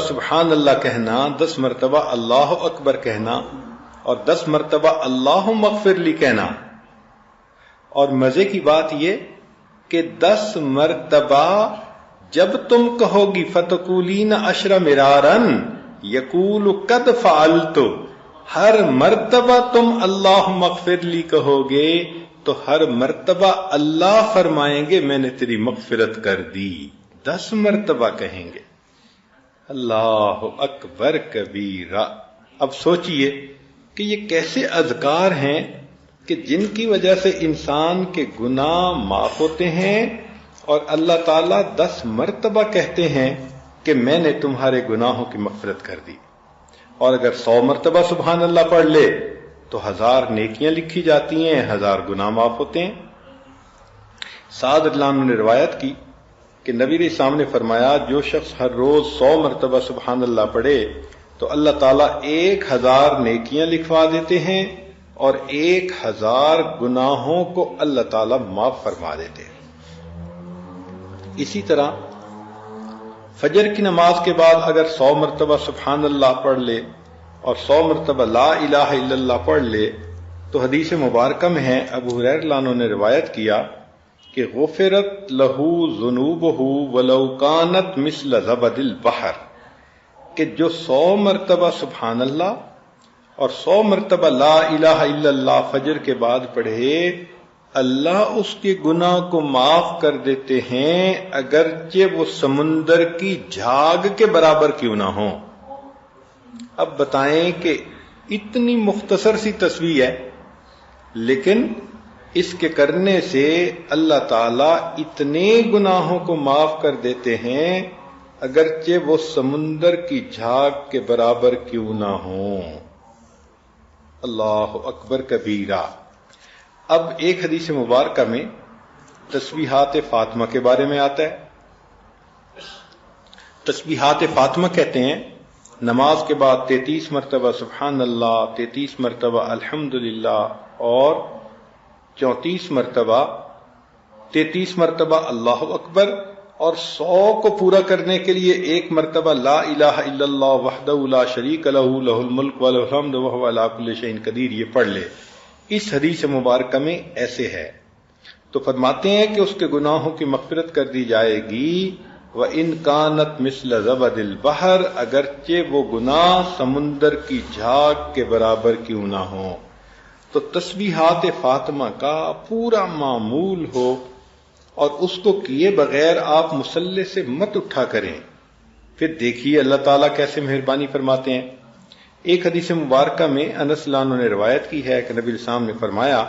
سبحان اللہ کہنا، 10 مرتبہ اللہ اکبر کہنا، اور 10 مرتبہ اللہم اغفر لی کہنا. اور مزے کی بات یہ کہ 10 مرتبہ جب تم کہو گی فتقولین 10 مرارن یقول قد فعلت، ہر مرتبہ تم اللہم اغفر لی کہو گے تو ہر مرتبہ اللہ فرمائیں گے میں نے تیری مغفرت کر دی. 10 مرتبہ کہیں گے. اللہ اکبر کبیرہ. اب سوچئے کہ یہ کیسے اذکار ہیں کہ جن کی وجہ سے انسان کے گناہ معاف ہوتے ہیں، اور اللہ تعالیٰ 10 مرتبہ کہتے ہیں کہ میں نے تمہارے گناہوں کی مغفرت کر دی، اور اگر 100 مرتبہ سبحان اللہ پڑھ لے تو 1000 نیکیاں لکھی جاتی ہیں، 1000 گناہ معاف ہوتے ہیں۔ سعد رضی اللہ عنہ نے روایت کی کہ نبی علیہ السلام نے فرمایا جو شخص ہر روز 100 مرتبہ سبحان اللہ پڑھے تو اللہ تعالیٰ 1000 نیکیاں لکھوا دیتے ہیں اور 1000 گناہوں کو اللہ تعالیٰ معاف فرما دیتے ہیں۔ اسی طرح فجر کی نماز کے بعد اگر 100 مرتبہ سبحان اللہ پڑھ لے اور 100 مرتبہ لا الہ الا اللہ پڑھ لے تو حدیث مبارکہ میں ہے، ابو ہریرہ رضی اللہ عنہ نے روایت کیا کہ غفرت لہو ذنوبہ ولو کانت مثل زبد البحر، کہ جو 100 مرتبہ سبحان اللہ اور 100 مرتبہ لا الہ الا اللہ فجر کے بعد پڑھے، اللہ اس کے گناہ کو معاف کر دیتے ہیں اگرچہ وہ سمندر کی جھاگ کے برابر کیوں نہ ہوں۔ اب بتائیں کہ اتنی مختصر سی تسبیح ہے، لیکن اس کے کرنے سے اللہ تعالیٰ اتنے گناہوں کو معاف کر دیتے ہیں اگرچہ وہ سمندر کی جھاگ کے برابر کیوں نہ ہوں۔ اللہ اکبر کبیرہ۔ اب ایک حدیث مبارکہ میں تسبیحات فاطمہ کے بارے میں آتا ہے۔ تسبیحات فاطمہ کہتے ہیں نماز کے بعد 33 مرتبہ سبحان اللہ، 33 مرتبہ الحمدللہ اور 34 مرتبہ 33 مرتبہ اللہ اکبر، اور 100 کو پورا کرنے کے لیے 1 مرتبہ لا الہ الا اللہ وحدہ لا شریک لہ لہ الملک ولہ الحمد وہو علی کل شیء قدیر، یہ پڑھ لے۔ اس حدیث مبارکہ میں ایسے ہے تو فرماتے ہیں کہ اس کے گناہوں کی مغفرت کر دی جائے گی، وَإِن كَانَتْ مِثْلَ زَبَدِ الْبَحْرِ، اگرچہ وہ گناہ سمندر کی جھاگ کے برابر کیوں نہ ہوں۔ تو تسبیحات فاطمہ کا پورا معمول ہو اور اس کو کیے بغیر آپ مصلی سے مت اٹھا کریں، پھر دیکھیے اللہ تعالیٰ کیسے مہربانی فرماتے ہیں۔ ایک حدیث مبارکہ میں انس رضی اللہ عنہ نے روایت کی ہے کہ نبی علیہ السلام نے فرمایا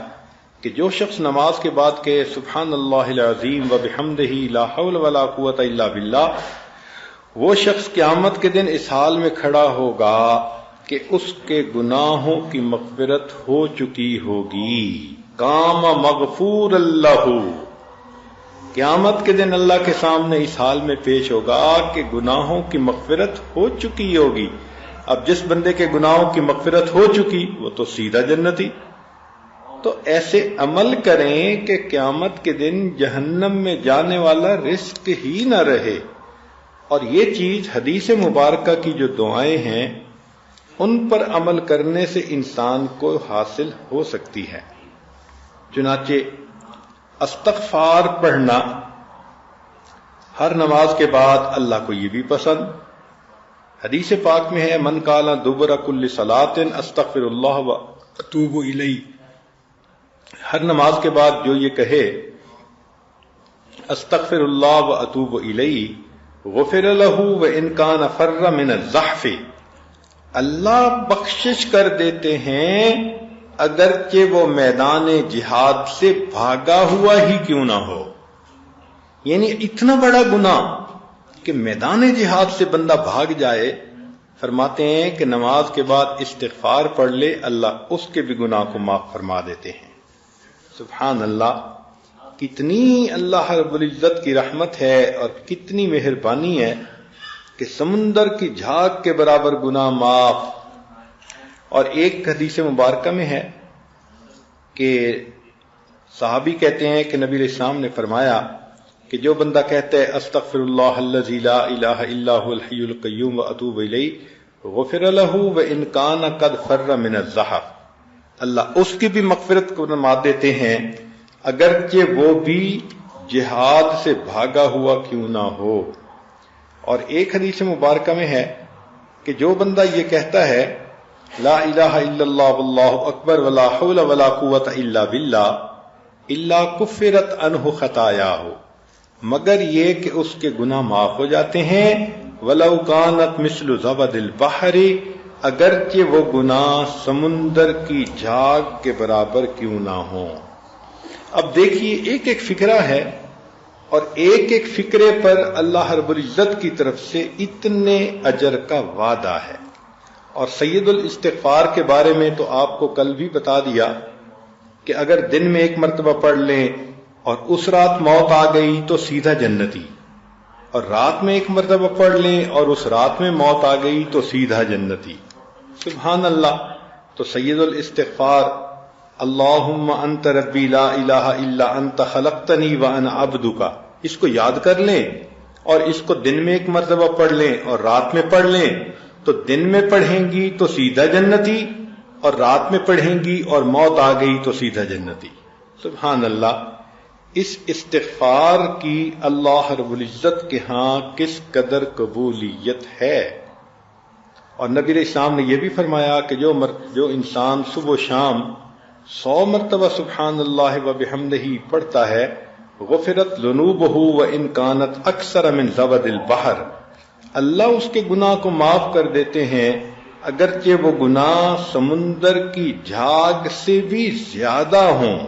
کہ جو شخص نماز کے بعد کہ سبحان اللہ العظیم وبحمدہ لا حول ولا قوت الا باللہ، وہ شخص قیامت کے دن اس حال میں کھڑا ہوگا کہ اس کے گناہوں کی مغفرت ہو چکی ہوگی، قام مغفور اللہ، قیامت کے دن اللہ کے سامنے اس حال میں پیش ہوگا کہ گناہوں کی مغفرت ہو چکی ہوگی۔ اب جس بندے کے گناہوں کی مغفرت ہو چکی وہ تو سیدھا جنتی، تو ایسے عمل کریں کہ قیامت کے دن جہنم میں جانے والا رزق ہی نہ رہے۔ اور یہ چیز حدیث مبارکہ کی جو دعائیں ہیں ان پر عمل کرنے سے انسان کو حاصل ہو سکتی ہے۔ چنانچہ استغفار پڑھنا ہر نماز کے بعد اللہ کو یہ بھی پسند۔ حدیث پاک میں ہے من قال دبر کل صلاۃ استغفر اللہ و اتوب الیہ، ہر نماز کے بعد جو یہ کہے استغفر اللہ و اتوب الیہ غفر لہ وان کان فر من الزحف، اللہ بخشش کر دیتے ہیں اگرچہ وہ میدان جہاد سے بھاگا ہوا ہی کیوں نہ ہو۔ یعنی اتنا بڑا گناہ کہ میدان جہاد سے بندہ بھاگ جائے، فرماتے ہیں کہ نماز کے بعد استغفار پڑھ لے اللہ اس کے بھی گناہ کو معاف فرما دیتے ہیں۔ سبحان اللہ، کتنی اللہ رب العزت کی رحمت ہے اور کتنی مہربانی ہے کہ سمندر کی جھاگ کے برابر گناہ معاف۔ اور ایک حدیث مبارکہ میں ہے کہ صحابی کہتے ہیں کہ نبی علیہ السلام نے فرمایا کہ جو بندہ کہتا ہے استغفر اللہ الذی لا الہ الا هو الحی القیوم واتوب الیہ غفر لہ وان کان قد فر من الزحف، اللہ اس کی بھی مغفرت کو فرما دیتے ہیں اگرچہ وہ بھی جہاد سے بھاگا ہوا کیوں نہ ہو۔ اور ایک حدیث مبارکہ میں ہے کہ جو بندہ یہ کہتا ہے لا الہ الا اللہ واللہ اکبر ولا حول ولا قوت الا باللہ الا کفرت عنہ خطایاہ، مگر یہ کہ اس کے گناہ معاف ہو جاتے ہیں، ولو کانت مثل زبد البحر، اگرچہ وہ گناہ سمندر کی جھاگ کے برابر کیوں نہ ہوں۔ اب دیکھیے ایک ایک فکرہ ہے، اور ایک ایک فکرے پر اللہ رب العزت کی طرف سے اتنے اجر کا وعدہ ہے۔ اور سید الاستغفار کے بارے میں تو آپ کو کل بھی بتا دیا کہ اگر دن میں ایک مرتبہ پڑھ لیں اور اس رات موت آ گئی تو سیدھا جنتی، اور رات میں ایک مرتبہ پڑھ لیں اور اس رات میں موت آ گئی تو سیدھا جنتی۔ سبحان اللہ۔ تو سید الاستغفار اللہم انت ربی لا الہ الا انت خلقتنی وانا عبدک، اس کو یاد کر لیں اور اس کو دن میں ایک مرتبہ پڑھ لیں اور رات میں پڑھ لیں، تو دن میں پڑھیں گی تو سیدھا جنتی، اور رات میں پڑھیں گی اور موت آ گئی تو سیدھا جنتی۔ سبحان اللہ۔ اس استغفار کی اللہ رب العزت کے ہاں کس قدر قبولیت ہے۔ اور نبی علیہ السلام نے یہ بھی فرمایا کہ جو انسان صبح و شام 100 مرتبہ سبحان اللہ و بحمدہ پڑھتا ہے، غفرت ذنوبہ وان کانت اکثر من زبد البحر، اللہ اس کے گناہ کو معاف کر دیتے ہیں اگرچہ وہ گناہ سمندر کی جھاگ سے بھی زیادہ ہوں۔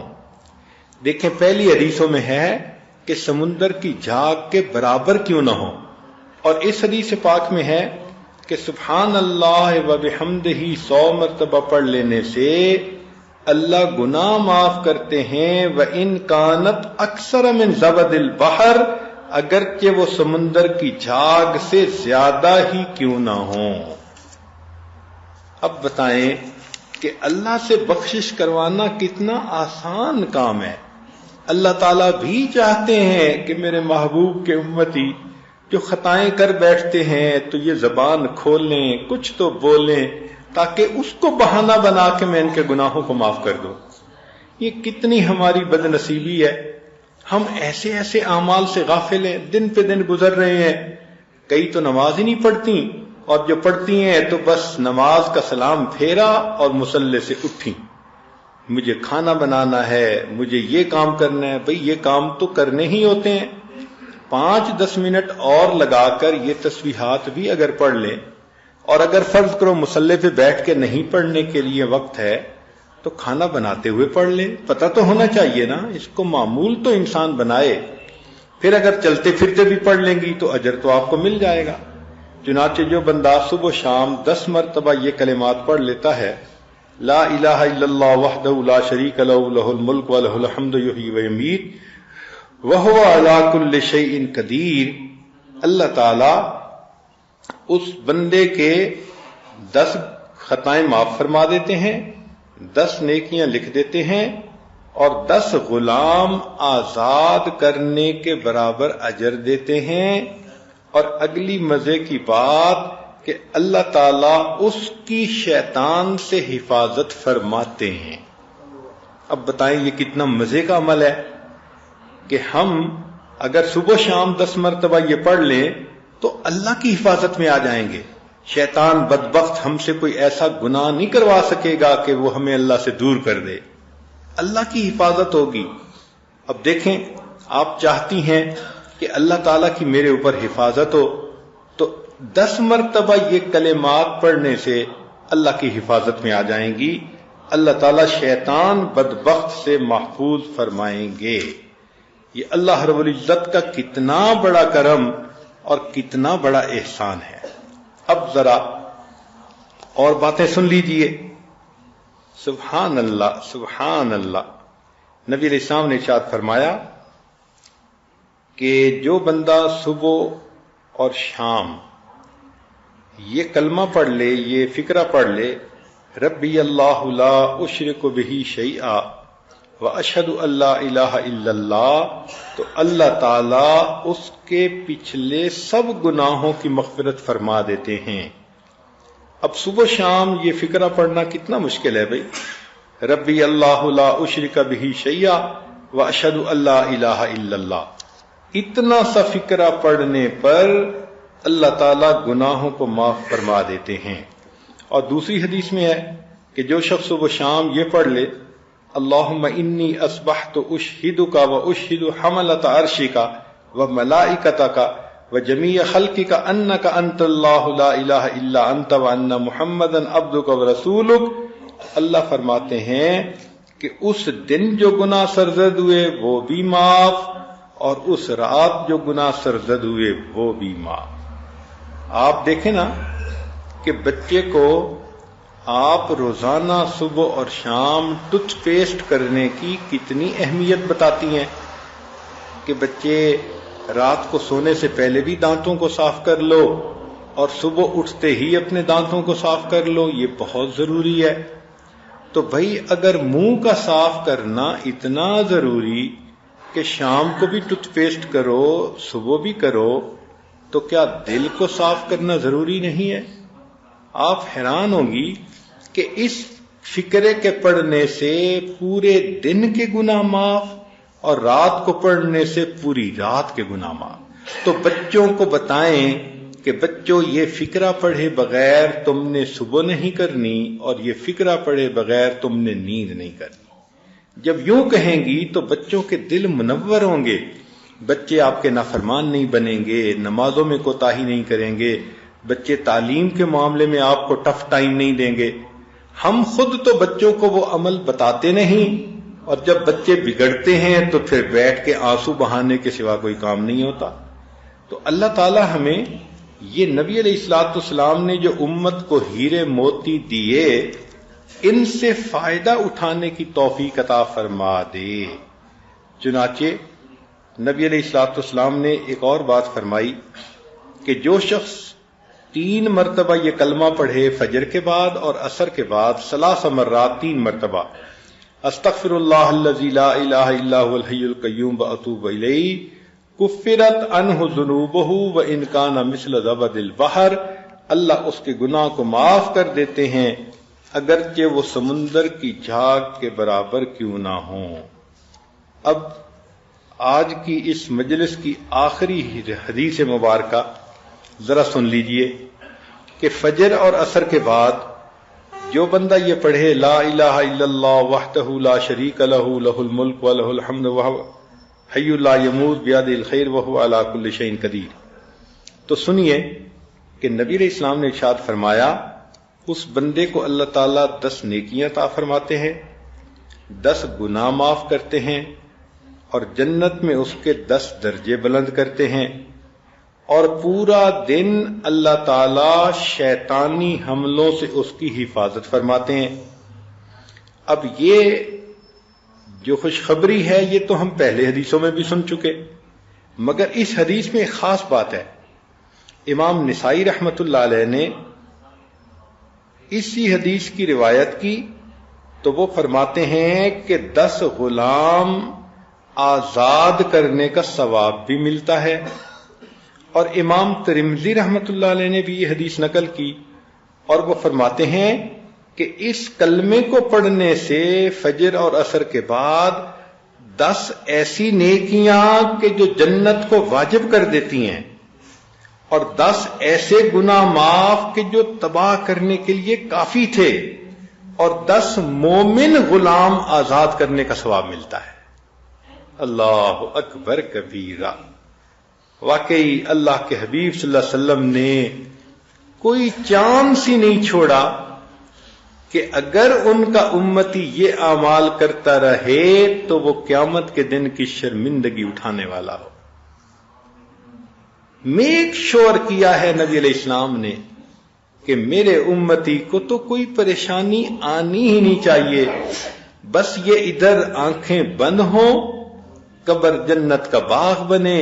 دیکھیں پہلی حدیثوں میں ہے کہ سمندر کی جھاگ کے برابر کیوں نہ ہو، اور اس حدیث پاک میں ہے کہ سبحان اللہ و بحمدہ 100 مرتبہ پڑھ لینے سے اللہ گناہ معاف کرتے ہیں، وَإِن كَانَتْ أَكْثَرَ مِنْ زَبَدِ الْبَحْرِ، اگرچہ وہ سمندر کی جھاگ سے زیادہ ہی کیوں نہ ہوں۔ اب بتائیں کہ اللہ سے بخشش کروانا کتنا آسان کام ہے۔ اللہ تعالیٰ بھی چاہتے ہیں کہ میرے محبوب کے امتی جو خطائیں کر بیٹھتے ہیں تو یہ زبان کھولیں، کچھ تو بولیں، تاکہ اس کو بہانہ بنا کے میں ان کے گناہوں کو معاف کر دوں۔ یہ کتنی ہماری بد نصیبی ہے، ہم ایسے ایسے اعمال سے غافل ہیں، دن پہ دن گزر رہے ہیں، کئی تو نماز ہی نہیں پڑھتی، اور جو پڑھتی ہیں تو بس نماز کا سلام پھیرا اور مصلی سے اٹھی، مجھے کھانا بنانا ہے، مجھے یہ کام کرنا ہے۔ بھئی یہ کام تو کرنے ہی ہوتے ہیں، 5-10 منٹ اور لگا کر یہ تسبیحات بھی اگر پڑھ لیں، اور اگر فرض کرو مصلی پہ بیٹھ کے نہیں پڑھنے کے لیے وقت ہے تو کھانا بناتے ہوئے پڑھ لیں، پتہ تو ہونا چاہیے نا، اس کو معمول تو انسان بنائے، پھر اگر چلتے پھرتے بھی پڑھ لیں گی تو اجر تو آپ کو مل جائے گا۔ چنانچہ جو بندہ صبح و شام 10 مرتبہ یہ کلمات پڑھ لیتا ہے، لا الہ الا اللہ وحدہ لا شریک لہ لہ الملک و لہ الحمد یحیی و یمیت وہو علی کل شیء قدیر، اللہ تعالی اس بندے کے 10 خطائیں معاف فرما دیتے ہیں، 10 نیکیاں لکھ دیتے ہیں، اور 10 غلام آزاد کرنے کے برابر اجر دیتے ہیں۔ اور اگلی مزے کی بات کہ اللہ تعالیٰ اس کی شیطان سے حفاظت فرماتے ہیں۔ اب بتائیں یہ کتنا مزے کا عمل ہے کہ ہم اگر صبح شام 10 مرتبہ یہ پڑھ لیں تو اللہ کی حفاظت میں آ جائیں گے۔ شیطان بدبخت ہم سے کوئی ایسا گناہ نہیں کروا سکے گا کہ وہ ہمیں اللہ سے دور کر دے، اللہ کی حفاظت ہوگی۔ اب دیکھیں آپ چاہتی ہیں کہ اللہ تعالیٰ کی میرے اوپر حفاظت ہو، تو 10 مرتبہ یہ کلمات پڑھنے سے اللہ کی حفاظت میں آ جائیں گی، اللہ تعالیٰ شیطان بدبخت سے محفوظ فرمائیں گے۔ یہ اللہ رب العزت کا کتنا بڑا کرم اور کتنا بڑا احسان ہے۔ اب ذرا اور باتیں سن لیجئے۔ سبحان اللہ سبحان اللہ۔ نبی علیہ السلام نے ارشاد فرمایا کہ جو بندہ صبح اور شام یہ کلمہ پڑھ لے، یہ فقرہ پڑھ لے، ربی اللہ لا اشرک بہ شیئا واشہد ان لا الہ الا اللہ، تو اللہ تعالیٰ اس کے پچھلے سب گناہوں کی مغفرت فرما دیتے ہیں۔ اب صبح شام یہ فقرہ پڑھنا کتنا مشکل ہے بھائی، ربی اللہ لا اشرک بہ شیئا واشہد ان لا الہ الا اللہ، اتنا سا فقرہ پڑھنے پر اللہ تعالیٰ گناہوں کو معاف فرما دیتے ہیں۔ اور دوسری حدیث میں ہے کہ جو شخص صبح شام یہ پڑھ لے، اللہم انی اصبحت اشہدک و اشہد حملۃ عرشک و ملائکتک وجمیع خلقک انک انت اللہ لا الہ الا انت وان محمدا عبدک ورسولک. اللہ فرماتے ہیں کہ اس دن جو گناہ سرزد ہوئے وہ بھی معاف، اور اس رات جو گناہ سرزد ہوئے وہ بھی معاف. آپ دیکھیں نا کہ بچے کو آپ روزانہ صبح اور شام ٹوتھ پیسٹ کرنے کی کتنی اہمیت بتاتی ہیں کہ بچے رات کو سونے سے پہلے بھی دانتوں کو صاف کر لو اور صبح اٹھتے ہی اپنے دانتوں کو صاف کر لو، یہ بہت ضروری ہے. تو بھائی اگر منہ کا صاف کرنا اتنا ضروری کہ شام کو بھی ٹوتھ پیسٹ کرو صبح بھی کرو، تو کیا دل کو صاف کرنا ضروری نہیں ہے؟ آپ حیران ہوں گی کہ اس فکرے کے پڑھنے سے پورے دن کے گناہ معاف اور رات کو پڑھنے سے پوری رات کے گناہ معاف. تو بچوں کو بتائیں کہ بچوں یہ فکرہ پڑھے بغیر تم نے صبح نہیں کرنی اور یہ فکرہ پڑھے بغیر تم نے نیند نہیں کرنی. جب یوں کہیں گی تو بچوں کے دل منور ہوں گے، بچے آپ کے نافرمان نہیں بنیں گے، نمازوں میں کوتاہی نہیں کریں گے، بچے تعلیم کے معاملے میں آپ کو ٹف ٹائم نہیں دیں گے. ہم خود تو بچوں کو وہ عمل بتاتے نہیں، اور جب بچے بگڑتے ہیں تو پھر بیٹھ کے آنسو بہانے کے سوا کوئی کام نہیں ہوتا. تو اللہ تعالی ہمیں یہ نبی علیہ الصلوۃ والسلام نے جو امت کو ہیرے موتی دیے ان سے فائدہ اٹھانے کی توفیق عطا فرما دے. چنانچہ نبی علیہ الصلوۃ والسلام نے ایک اور بات فرمائی کہ جو شخص 3 مرتبہ یہ کلمہ پڑھے فجر کے بعد اور عصر کے بعد 3 مرات 3 مرتبہ استغفر اللہ الذی لا الہ الا هو الحی القیوم واتوب الیہ کفرت عنہ ذنوبہ وان کان مثل زبد البحر، اللہ اس کے گناہ کو معاف کر دیتے ہیں اگرچہ وہ سمندر کی جھاگ کے برابر کیوں نہ ہوں. اب آج کی اس مجلس کی آخری حدیث مبارکہ ذرا سن لیجئے کہ فجر اور عصر کے بعد جو بندہ یہ پڑھے لا الہ الا اللہ وحدہ لا شریک لہ لہ الملک ولہ الحمد وہو حی لا یموت بیدہ الخیر وہو علی کل شیء قدیر، تو سنیے کہ نبی علیہ السلام نے ارشاد فرمایا اس بندے کو اللہ تعالیٰ 10 نیکیاں عطا فرماتے ہیں، 10 گناہ معاف کرتے ہیں، اور جنت میں اس کے 10 درجے بلند کرتے ہیں، اور پورا دن اللہ تعالی شیطانی حملوں سے اس کی حفاظت فرماتے ہیں. اب یہ جو خوشخبری ہے یہ تو ہم پہلے حدیثوں میں بھی سن چکے، مگر اس حدیث میں ایک خاص بات ہے. امام نسائی رحمت اللہ علیہ نے اسی حدیث کی روایت کی تو وہ فرماتے ہیں کہ 10 غلام آزاد کرنے کا ثواب بھی ملتا ہے. اور امام ترمذی رحمت اللہ علیہ نے بھی یہ حدیث نقل کی اور وہ فرماتے ہیں کہ اس کلمے کو پڑھنے سے فجر اور عصر کے بعد 10 ایسی نیکیاں کہ جو جنت کو واجب کر دیتی ہیں، اور 10 ایسے گناہ معاف کہ جو تباہ کرنے کے لیے کافی تھے، اور 10 مومن غلام آزاد کرنے کا ثواب ملتا ہے. اللہ اکبر کبیرہ. واقعی اللہ کے حبیب صلی اللہ علیہ وسلم نے کوئی چانس ہی نہیں چھوڑا کہ اگر ان کا امتی یہ اعمال کرتا رہے تو وہ قیامت کے دن کی شرمندگی اٹھانے والا ہو. میک شور کیا ہے نبی علیہ السلام نے کہ میرے امتی کو تو کوئی پریشانی آنی ہی نہیں چاہیے، بس یہ ادھر آنکھیں بند ہوں، قبر جنت کا باغ بنے،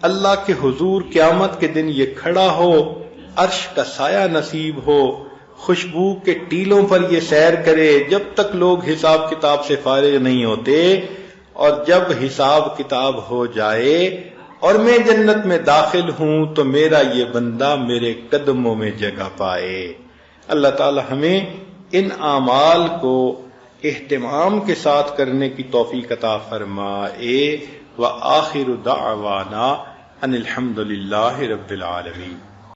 اللہ کے حضور قیامت کے دن یہ کھڑا ہو، عرش کا سایہ نصیب ہو، خوشبو کے ٹیلوں پر یہ سیر کرے جب تک لوگ حساب کتاب سے فارغ نہیں ہوتے، اور جب حساب کتاب ہو جائے اور میں جنت میں داخل ہوں تو میرا یہ بندہ میرے قدموں میں جگہ پائے. اللہ تعالی ہمیں ان اعمال کو اہتمام کے ساتھ کرنے کی توفیق عطا فرمائے. وآخر دعوانا ان الحمد للہ رب العالمین.